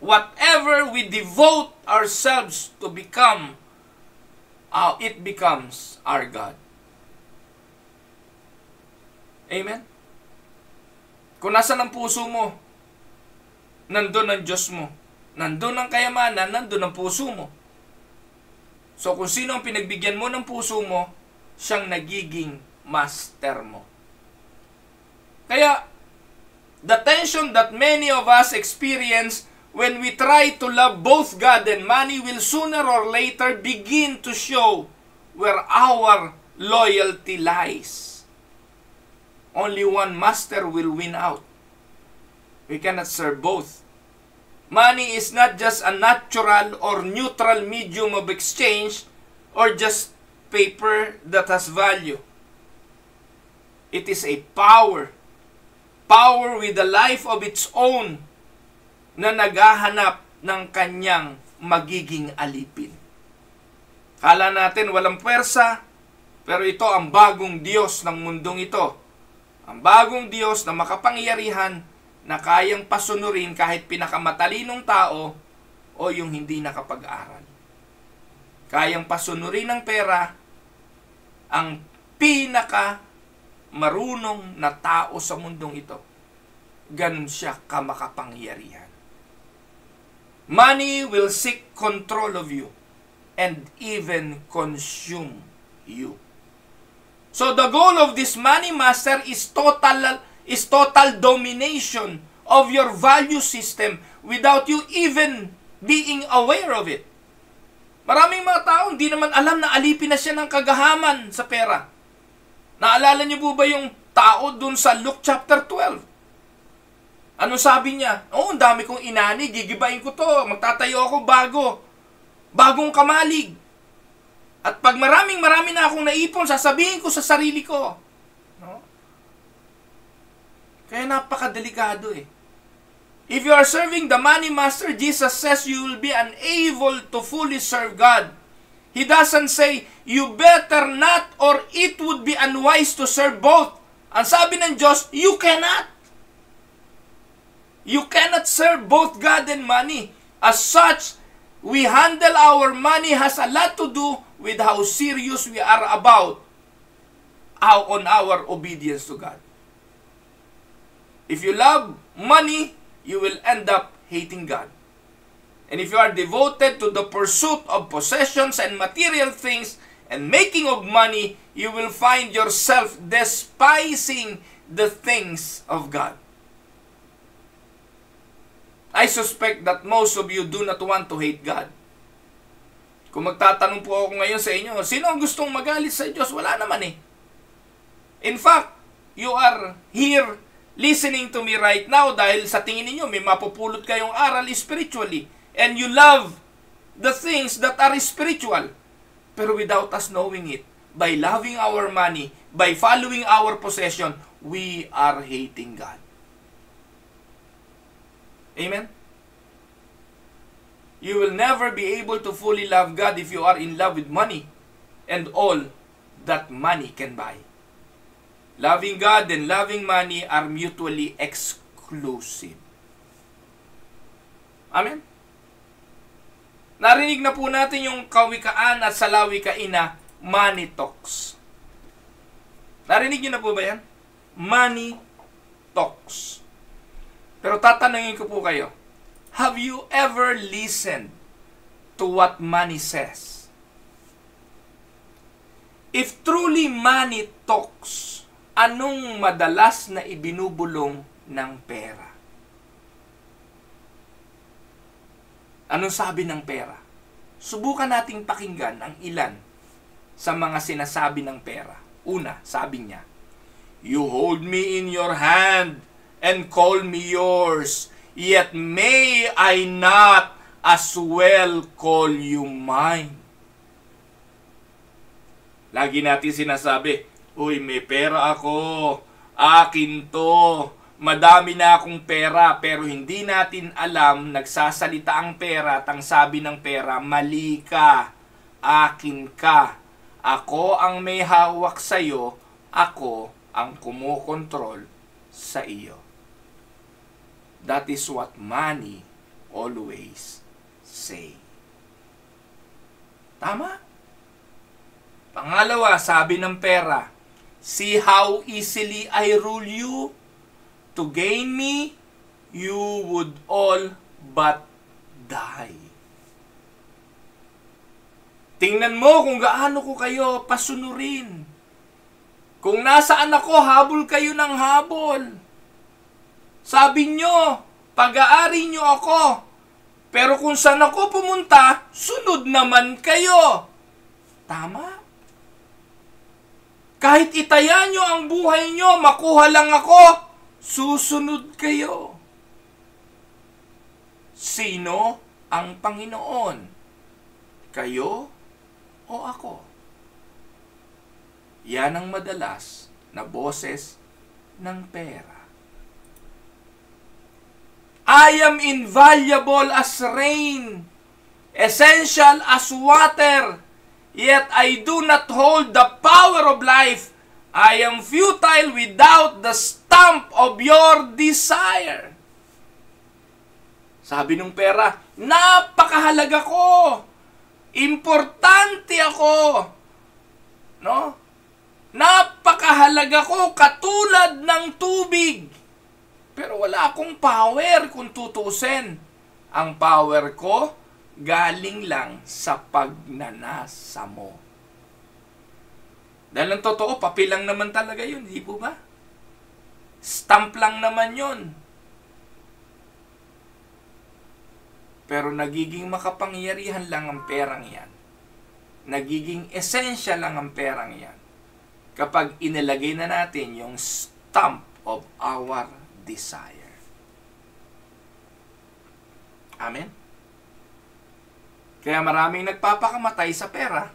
whatever we devote ourselves to become, it becomes our God. Amen? Kung nasa ng puso mo, nandun ang Diyos mo. Nandun ang kayamanan, nandun ang puso mo. So kung sino ang pinagbigyan mo ng puso mo, siyang nagiging master mo. Kaya, the tension that many of us experience when we try to love both God and money will sooner or later begin to show where our loyalty lies. Only one master will win out. We cannot serve both. Money is not just a natural or neutral medium of exchange or just paper that has value. It is a power. Power with a life of its own na naghahanap ng kanyang magiging alipin. Kala natin walang puwersa, pero ito ang bagong Diyos ng mundong ito. Ang bagong Diyos na makapangyarihan na kayang pasunurin kahit pinakamatalinong tao o yung hindi nakapag-aral. Kayang pasunurin ng pera ang pinaka marunong na tao sa mundong ito. Ganun siya kamakapangyarihan. Money will seek control of you and even consume you. So the goal of this money master is total domination of your value system without you even being aware of it. Maraming mga tao hindi naman alam na alipin na siya ng kagahaman sa pera. Naalala niyo po ba yung tao dun sa Luke chapter 12? Ano sabi niya? Ang dami kong inani, gigibain ko to, magtatayo ako bagong kamalig. At pag marami na akong naipon, sasabihin ko sa sarili ko. No? Kaya napakadelikado eh. If you are serving the money master, Jesus says you will be unable to fully serve God. He doesn't say, you better not or it would be unwise to serve both. Ang sabi ng Diyos, you cannot. You cannot serve both God and money. As such, we handle our money has a lot to do with how serious we are about on our obedience to God. If you love money, you will end up hating God. And if you are devoted to the pursuit of possessions and material things and making of money, you will find yourself despising the things of God. I suspect that most of you do not want to hate God. Kung magtatanong po ako ngayon sa inyo, sino ang gustong magalit sa Diyos? Wala naman eh. In fact, you are here listening to me right now dahil sa tingin niyo may mapupulot kayong aral spiritually. And you love the things that are spiritual. Pero without us knowing it, by loving our money, by following our possession, we are hating God. Amen? You will never be able to fully love God if you are in love with money and all that money can buy. Loving God and loving money are mutually exclusive. Amen? Narinig na po natin yung kawikaan at salawikain na money talks. Narinig niyo na po ba yan? Money talks. Pero tatanungin ko po kayo, have you ever listened to what money says? If truly money talks, anong madalas na ibinubulong ng pera? Anong sabi ng pera? Subukan nating pakinggan ang ilan sa mga sinasabi ng pera. Una, sabi niya, "You hold me in your hand and call me yours, yet may I not as well call you mine." Lagi natin sinasabi, "Uy, may pera ako, akin to, madami na akong pera," pero hindi natin alam, nagsasalita ang pera at ang sabi ng pera, "Mali ka, akin ka, ako ang may hawak sa iyo, ako ang kumokontrol sa iyo." That is what money always say. Tama? Pangalawa, sabi ng pera, "See how easily I rule you? To gain me, you would all but die." Tingnan mo kung gaano ko kayo pasunurin. Kung nasaan ako, habol kayo ng habol. Sabi nyo, pag-aari nyo ako. Pero kung saan ako pumunta, sunod naman kayo. Tama? Kahit itaya nyo ang buhay nyo, makuha lang ako, susunod kayo. Sino ang Panginoon? Kayo o ako? Yan ang madalas na boses ng pera. "I am invaluable as rain, essential as water, yet I do not hold the power of life. I am futile without the stamp of your desire." Sabi ng pera, napakahalaga ko. Importante ako. No? Napakahalaga ko katulad ng tubig. Pero wala akong power kung tutusin. Ang power ko galing lang sa pagnanasa mo. Dahil ang totoo, papel lang naman talaga yun, di po ba? Stamp lang naman yun. Pero nagiging makapangyarihan lang ang perang yan. Nagiging essential lang ang perang yan kapag inilagay na natin yung stamp of our desire. Amen? Kaya maraming nagpapakamatay sa pera,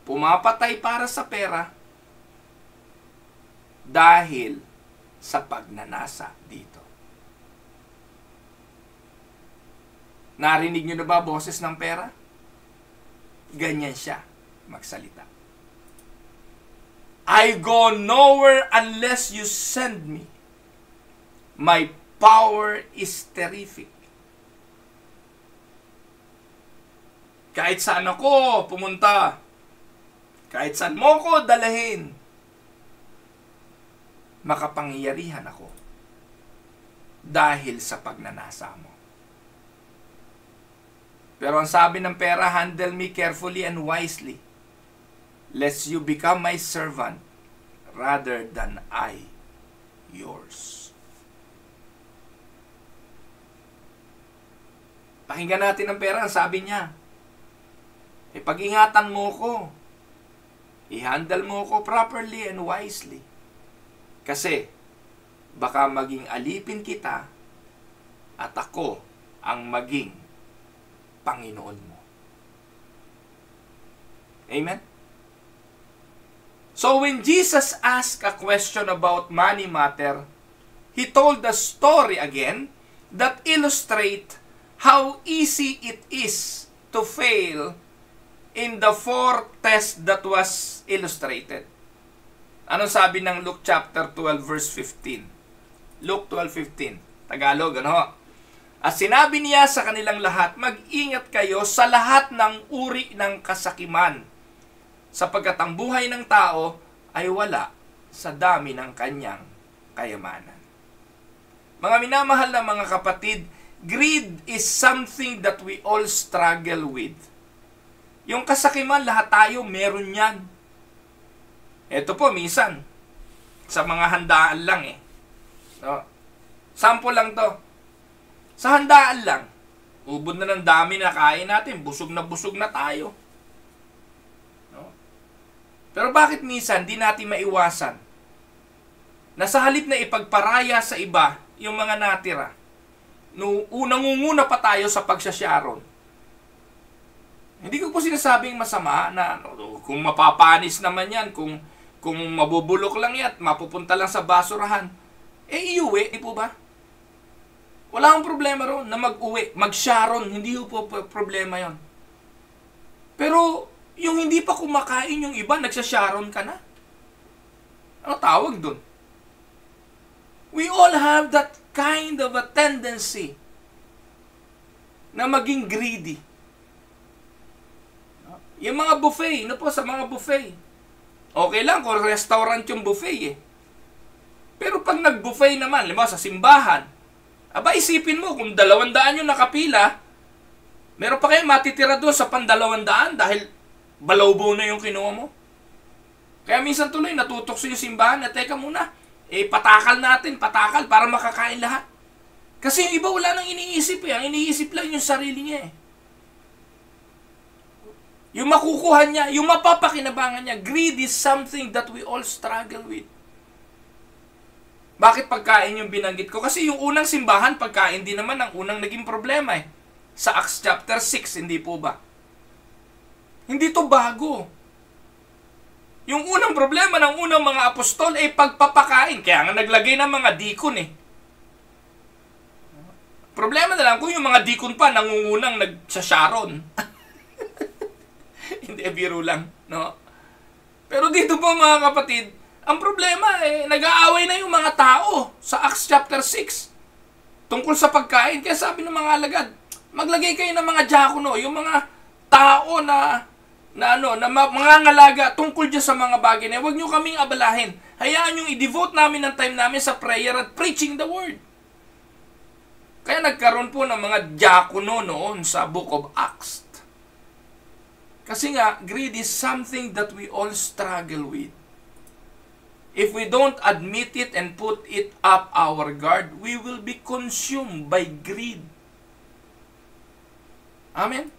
pumapatay para sa pera, dahil sa pagnanasa dito. Narinig nyo na ba boses ng pera? Ganyan siya magsalita. "I go nowhere unless you send me. My power is terrific." Kahit saan ako pumunta, kahit saan mo ko dalahin, makapangyarihan ako dahil sa pagnanasa mo. Pero ang sabi ng pera, "Handle me carefully and wisely, lest you become my servant rather than I yours." Pakinggan natin ang pera. Ang sabi niya, pag-ingatan mo ko. I-handle mo ko properly and wisely. Kasi, baka maging alipin kita at ako ang maging Panginoon mo. Amen? So when Jesus asked a question about money matter, He told the story again that illustrate how easy it is to fail in the 4 tests that was illustrated. Ano sabi ng Luke chapter 12 verse 15? Luke 12:15. Tagalog, ano? At sinabi niya sa kanilang lahat, mag-ingat kayo sa lahat ng uri ng kasakiman, sapagkat ang buhay ng tao ay wala sa dami ng kanyang kayamanan. Mga minamahal na mga kapatid, greed is something that we all struggle with. Yung kasakiman, lahat tayo meron yan. Ito po, minsan, sa mga handaan lang No? Sample lang to. Sa handaan lang, ubod na ng dami na kain natin, busog na tayo. No? Pero bakit minsan di natin maiwasan na sa halip na ipagparaya sa iba yung mga natira, nangunguna pa tayo sa pagsasyaron. Hindi ko po sinasabing masama na kung mapapanis naman yan, kung mabubulok lang yan, mapupunta lang sa basurahan, iuwi, di po ba? Wala akong problema ron na mag-uwi, mag-sharon, hindi po problema yon. Pero, yung hindi pa kumakain yung iba, nagsasharon ka na. Ano tawag dun? We all have that kind of a tendency na maging greedy. Yung mga buffet, sa mga buffet. Okay lang kung restaurant yung buffet Pero pag nag-buffet naman, sa simbahan, aba, isipin mo, kung 200 yung nakapila, meron pa kayo matitira doon sa 200 dahil balawbo na yung kinuha mo. Kaya minsan tuloy, natutokso yung simbahan na, teka muna, patakal natin, para makakain lahat. Kasi yung iba wala nang iniisip Ang iniisip lang yung sarili niya Yung makukuha niya, yung mapapakinabangan niya. Greed is something that we all struggle with. Bakit pagkain yung binanggit ko? Kasi yung unang simbahan, pagkain din naman ang unang naging problema Sa Acts chapter 6, hindi po ba? Hindi to bago. Yung unang problema ng unang mga apostol ay pagpapakain. Kaya nga naglagay ng mga deacon Problema na lang kung yung mga deacon pa nangungunang nagsasyaron. Hindi, biro lang. No? Pero dito po mga kapatid, ang problema nag-aaway na yung mga tao sa Acts chapter 6 tungkol sa pagkain. Kaya sabi ng mga alagad, maglagay kayo ng mga diakono, yung mga tao na mga ngalaga tungkol dyan sa mga bagay na huwag nyo kaming abalahin. Hayaan nyo i-devote namin ang time namin sa prayer at preaching the word. Kaya nagkaroon po ng mga diakono noon sa Book of Acts. Kasi nga, greed is something that we all struggle with. If we don't admit it and put it up our guard, we will be consumed by greed. Amen?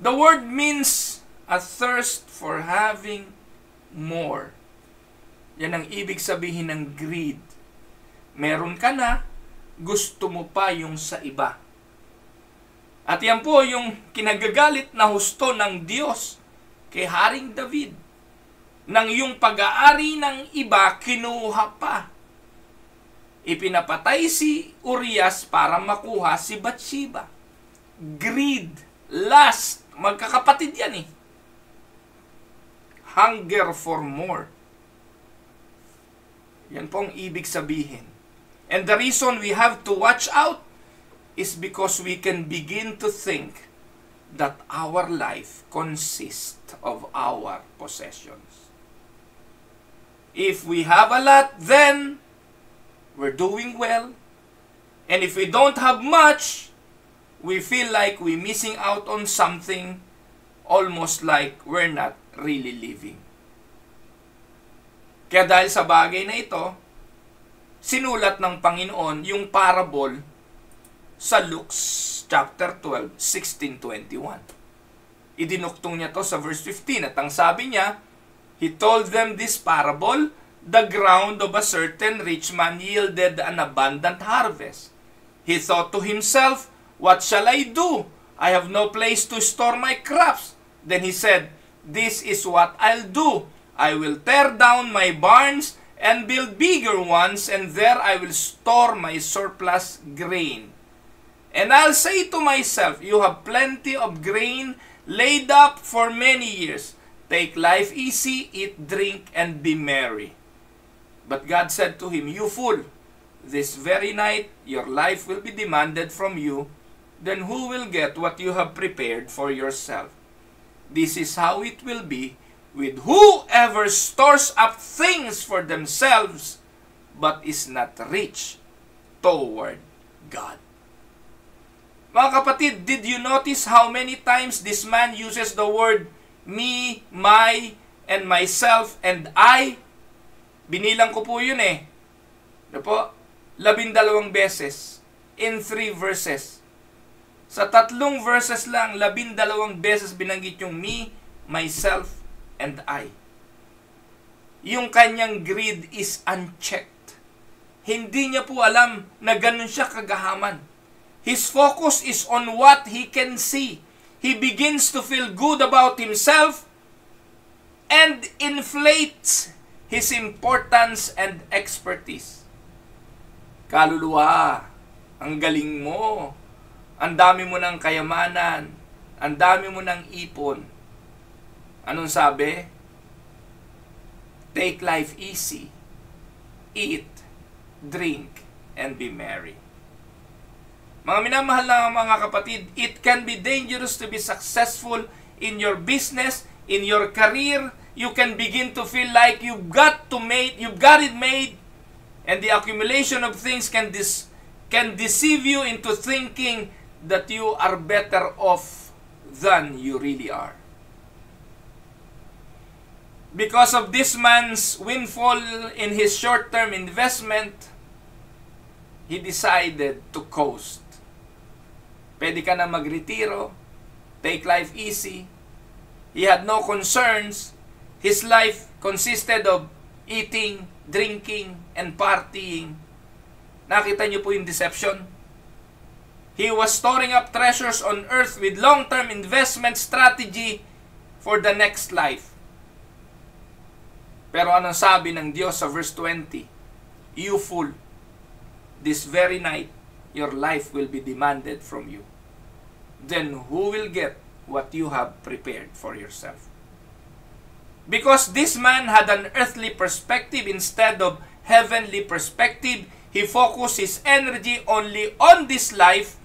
The word means a thirst for having more. Yan ang ibig sabihin ng greed. Meron ka na, gusto mo pa yung sa iba. At yan po yung kinagagalit na husto ng Diyos kay Haring David. Nang yung pag-aari ng iba, kinuha pa. Ipinapatay si Urias para makuha si Bathsheba. Greed, lust, magkakapatid yan Hunger for more. Yan po ang ibig sabihin. And the reason we have to watch out is because we can begin to think that our life consists of our possessions. If we have a lot, then we're doing well. And if we don't have much, we feel like we're missing out on something, almost like we're not really living. Kaya dahil sa bagay na ito, sinulat ng Panginoon yung parable sa Luke chapter 12, 16-21. Idinuktong niya to sa verse 15 at ang sabi niya, He told them this parable, the ground of a certain rich man yielded an abundant harvest. He thought to himself, what shall I do? I have no place to store my crops. Then he said, this is what I'll do. I will tear down my barns and build bigger ones, and there I will store my surplus grain. And I'll say to myself, you have plenty of grain laid up for many years. Take life easy, eat, drink, and be merry. But God said to him, you fool, this very night your life will be demanded from you, then who will get what you have prepared for yourself? This is how it will be with whoever stores up things for themselves, but is not rich toward God. Mga kapatid, did you notice how many times this man uses the word me, my, and myself, and I? Binilang ko po yun eh. Ano po? 12 beses in 3 verses. Sa 3 verses lang, 12 beses binanggit yung me, myself, and I. Yung kanyang greed is unchecked. Hindi niya po alam na ganun siya kagahaman. His focus is on what he can see. He begins to feel good about himself and inflates his importance and expertise. Kaluluwa, ang galing mo. Ang dami mo ng kayamanan. Ang dami mo ng ipon. Anong sabi? Take life easy. Eat, drink, and be merry. Mga minamahal na mga kapatid, it can be dangerous to be successful in your business, in your career. You can begin to feel like you've got it made, and the accumulation of things can deceive you into thinking that you are better off than you really are. Because of this man's windfall in his short-term investment, he decided to coast. Pwede ka na magretiro, take life easy. He had no concerns. His life consisted of eating, drinking, and partying. Nakita niyo po yung deception? He was storing up treasures on earth with long-term investment strategy for the next life. Pero anong sabi ng Diyos sa verse 20? You fool, this very night, your life will be demanded from you. Then who will get what you have prepared for yourself? Because this man had an earthly perspective instead of heavenly perspective, he focused his energy only on this life,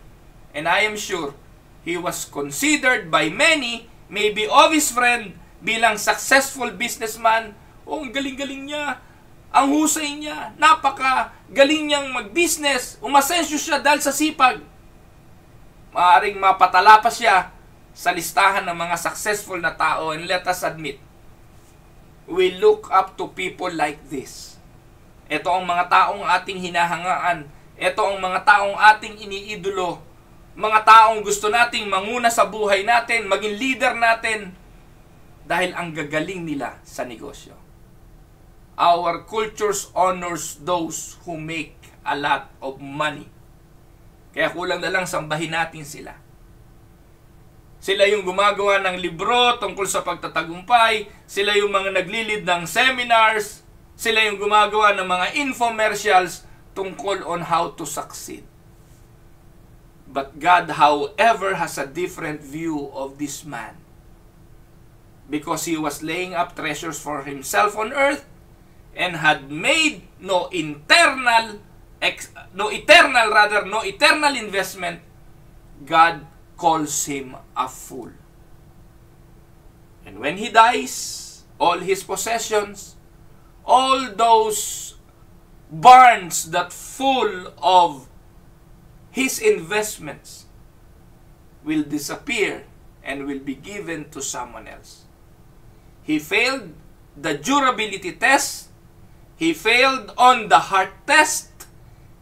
and I am sure he was considered by many, maybe of his friend, bilang successful businessman. Oh, ang galing-galing niya. Ang husay niya. Napaka-galing niyang mag-business. Umasensyo siya dahil sa sipag. Maaring mapatala pa siya sa listahan ng mga successful na tao. And let us admit, we look up to people like this. Ito ang mga taong ating hinahangaan. Ito ang mga taong ating iniidolo. Mga taong gusto nating manguna sa buhay natin, maging leader natin, dahil ang gagaling nila sa negosyo. Our culture honors those who make a lot of money. Kaya kulang na lang sambahin natin sila. Sila yung gumagawa ng libro tungkol sa pagtatagumpay. Sila yung mga naglilid ng seminars. Sila yung gumagawa ng mga infomercials tungkol on how to succeed. But God, however, has a different view of this man. Because he was laying up treasures for himself on earth and had made no eternal investment, God calls him a fool. And when he dies, all his possessions, all those barns that full of his investments will disappear and will be given to someone else. He failed the durability test. He failed on the heart test.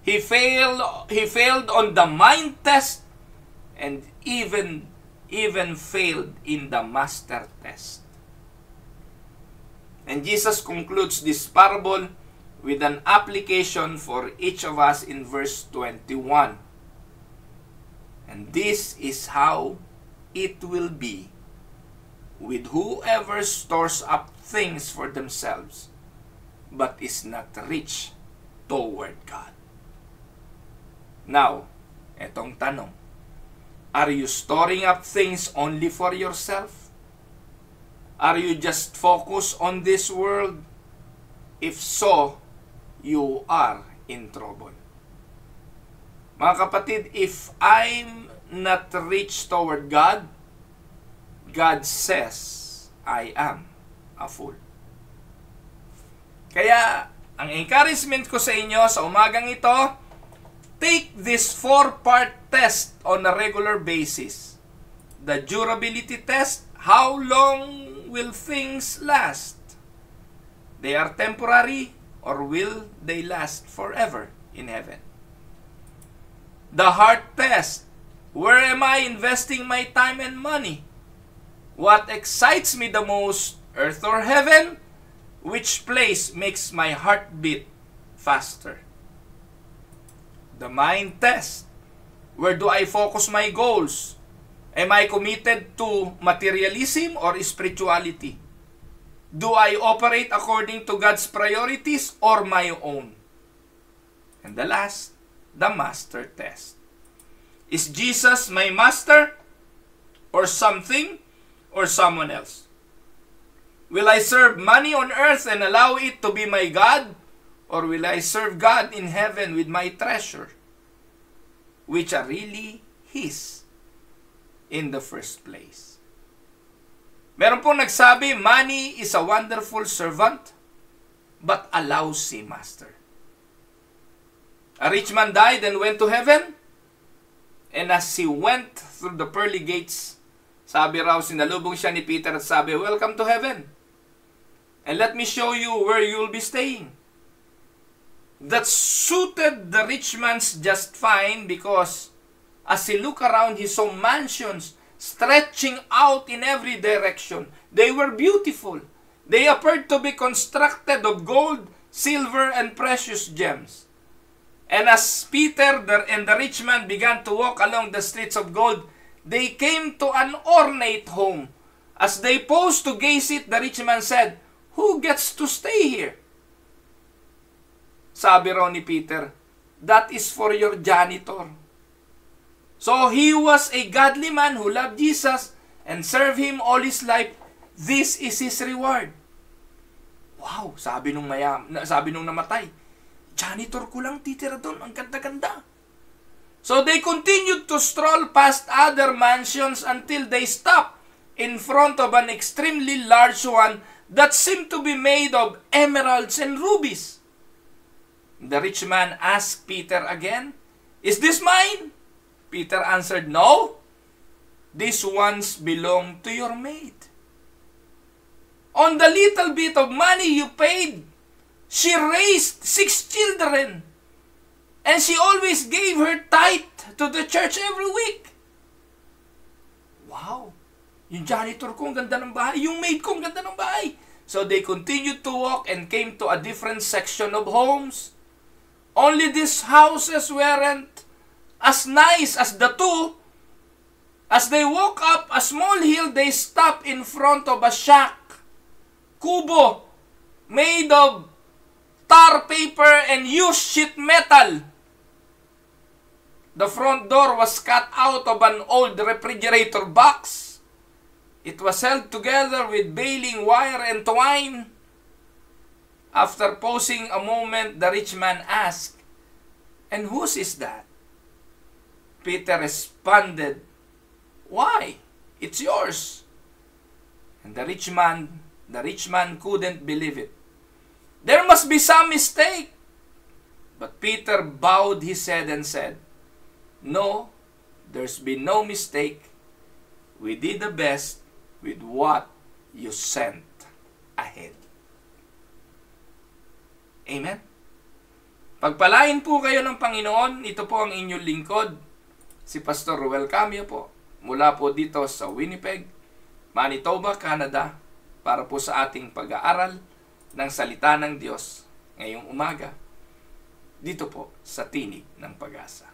He failed on the mind test, and even failed in the master test. And Jesus concludes this parable with an application for each of us in verse 21. And this is how it will be with whoever stores up things for themselves, but is not rich toward God. Now, etong tanong, are you storing up things only for yourself? Are you just focused on this world? If so, you are in trouble. Mga kapatid, if I'm not rich toward God, God says I am a fool. Kaya, ang encouragement ko sa inyo sa umagang ito, take this 4-part test on a regular basis. The durability test, how long will things last? They are temporary or will they last forever in heaven? The heart test, where am I investing my time and money? What excites me the most, earth or heaven? Which place makes my heart beat faster? The mind test, where do I focus my goals? Am I committed to materialism or spirituality? Do I operate according to God's priorities or my own? And the last, the master test. Is Jesus my master or something or someone else? Will I serve money on earth and allow it to be my God? Or will I serve God in heaven with my treasure, which are really His in the first place? Meron pong nagsabi, money is a wonderful servant, but a lousy master. A rich man died and went to heaven, and as he went through the pearly gates, sabi raw, sinalubong siya ni Peter at sabi, welcome to heaven, and let me show you where you'll be staying. That suited the rich man's just fine, because as he looked around, he saw mansions stretching out in every direction. They were beautiful. They appeared to be constructed of gold, silver, and precious gems. And as Peter and the rich man began to walk along the streets of gold, they came to an ornate home. As they paused to gaze it, the rich man said, who gets to stay here? Sabi raw ni Peter, that is for your janitor. So he was a godly man who loved Jesus and served Him all his life. This is his reward. Wow, sabi nung namatay, janitor ko lang titira doon, ang ganda-ganda. So they continued to stroll past other mansions until they stopped in front of an extremely large one that seemed to be made of emeralds and rubies. The rich man asked Peter again, is this mine? Peter answered, no, these ones belong to your maid. On the little bit of money you paid, she raised 6 children, and she always gave her tithe to the church every week. Wow, yung janitor ko, ang ganda ng bahay. Yung maid ko, ang ganda ng bahay. So they continued to walk and came to a different section of homes. Only these houses weren't as nice as the two. As they walk up a small hill, they stop in front of a shack, kubo, made of tar paper and used sheet metal. The front door was cut out of an old refrigerator box. It was held together with baling wire and twine. After pausing a moment, the rich man asked, and whose is that? Peter responded, why? It's yours. And the rich man couldn't believe it. There must be some mistake. But Peter bowed his head and said, no, there's been no mistake. We did the best with what you sent ahead. Amen? Pagpalain po kayo ng Panginoon. Ito po ang inyong lingkod, si Pastor Ruel Camio po, mula po dito sa Winnipeg, Manitoba, Canada, para po sa ating pag-aaral ng salita ng Diyos ngayong umaga, dito po sa Tinig ng Pag-asa.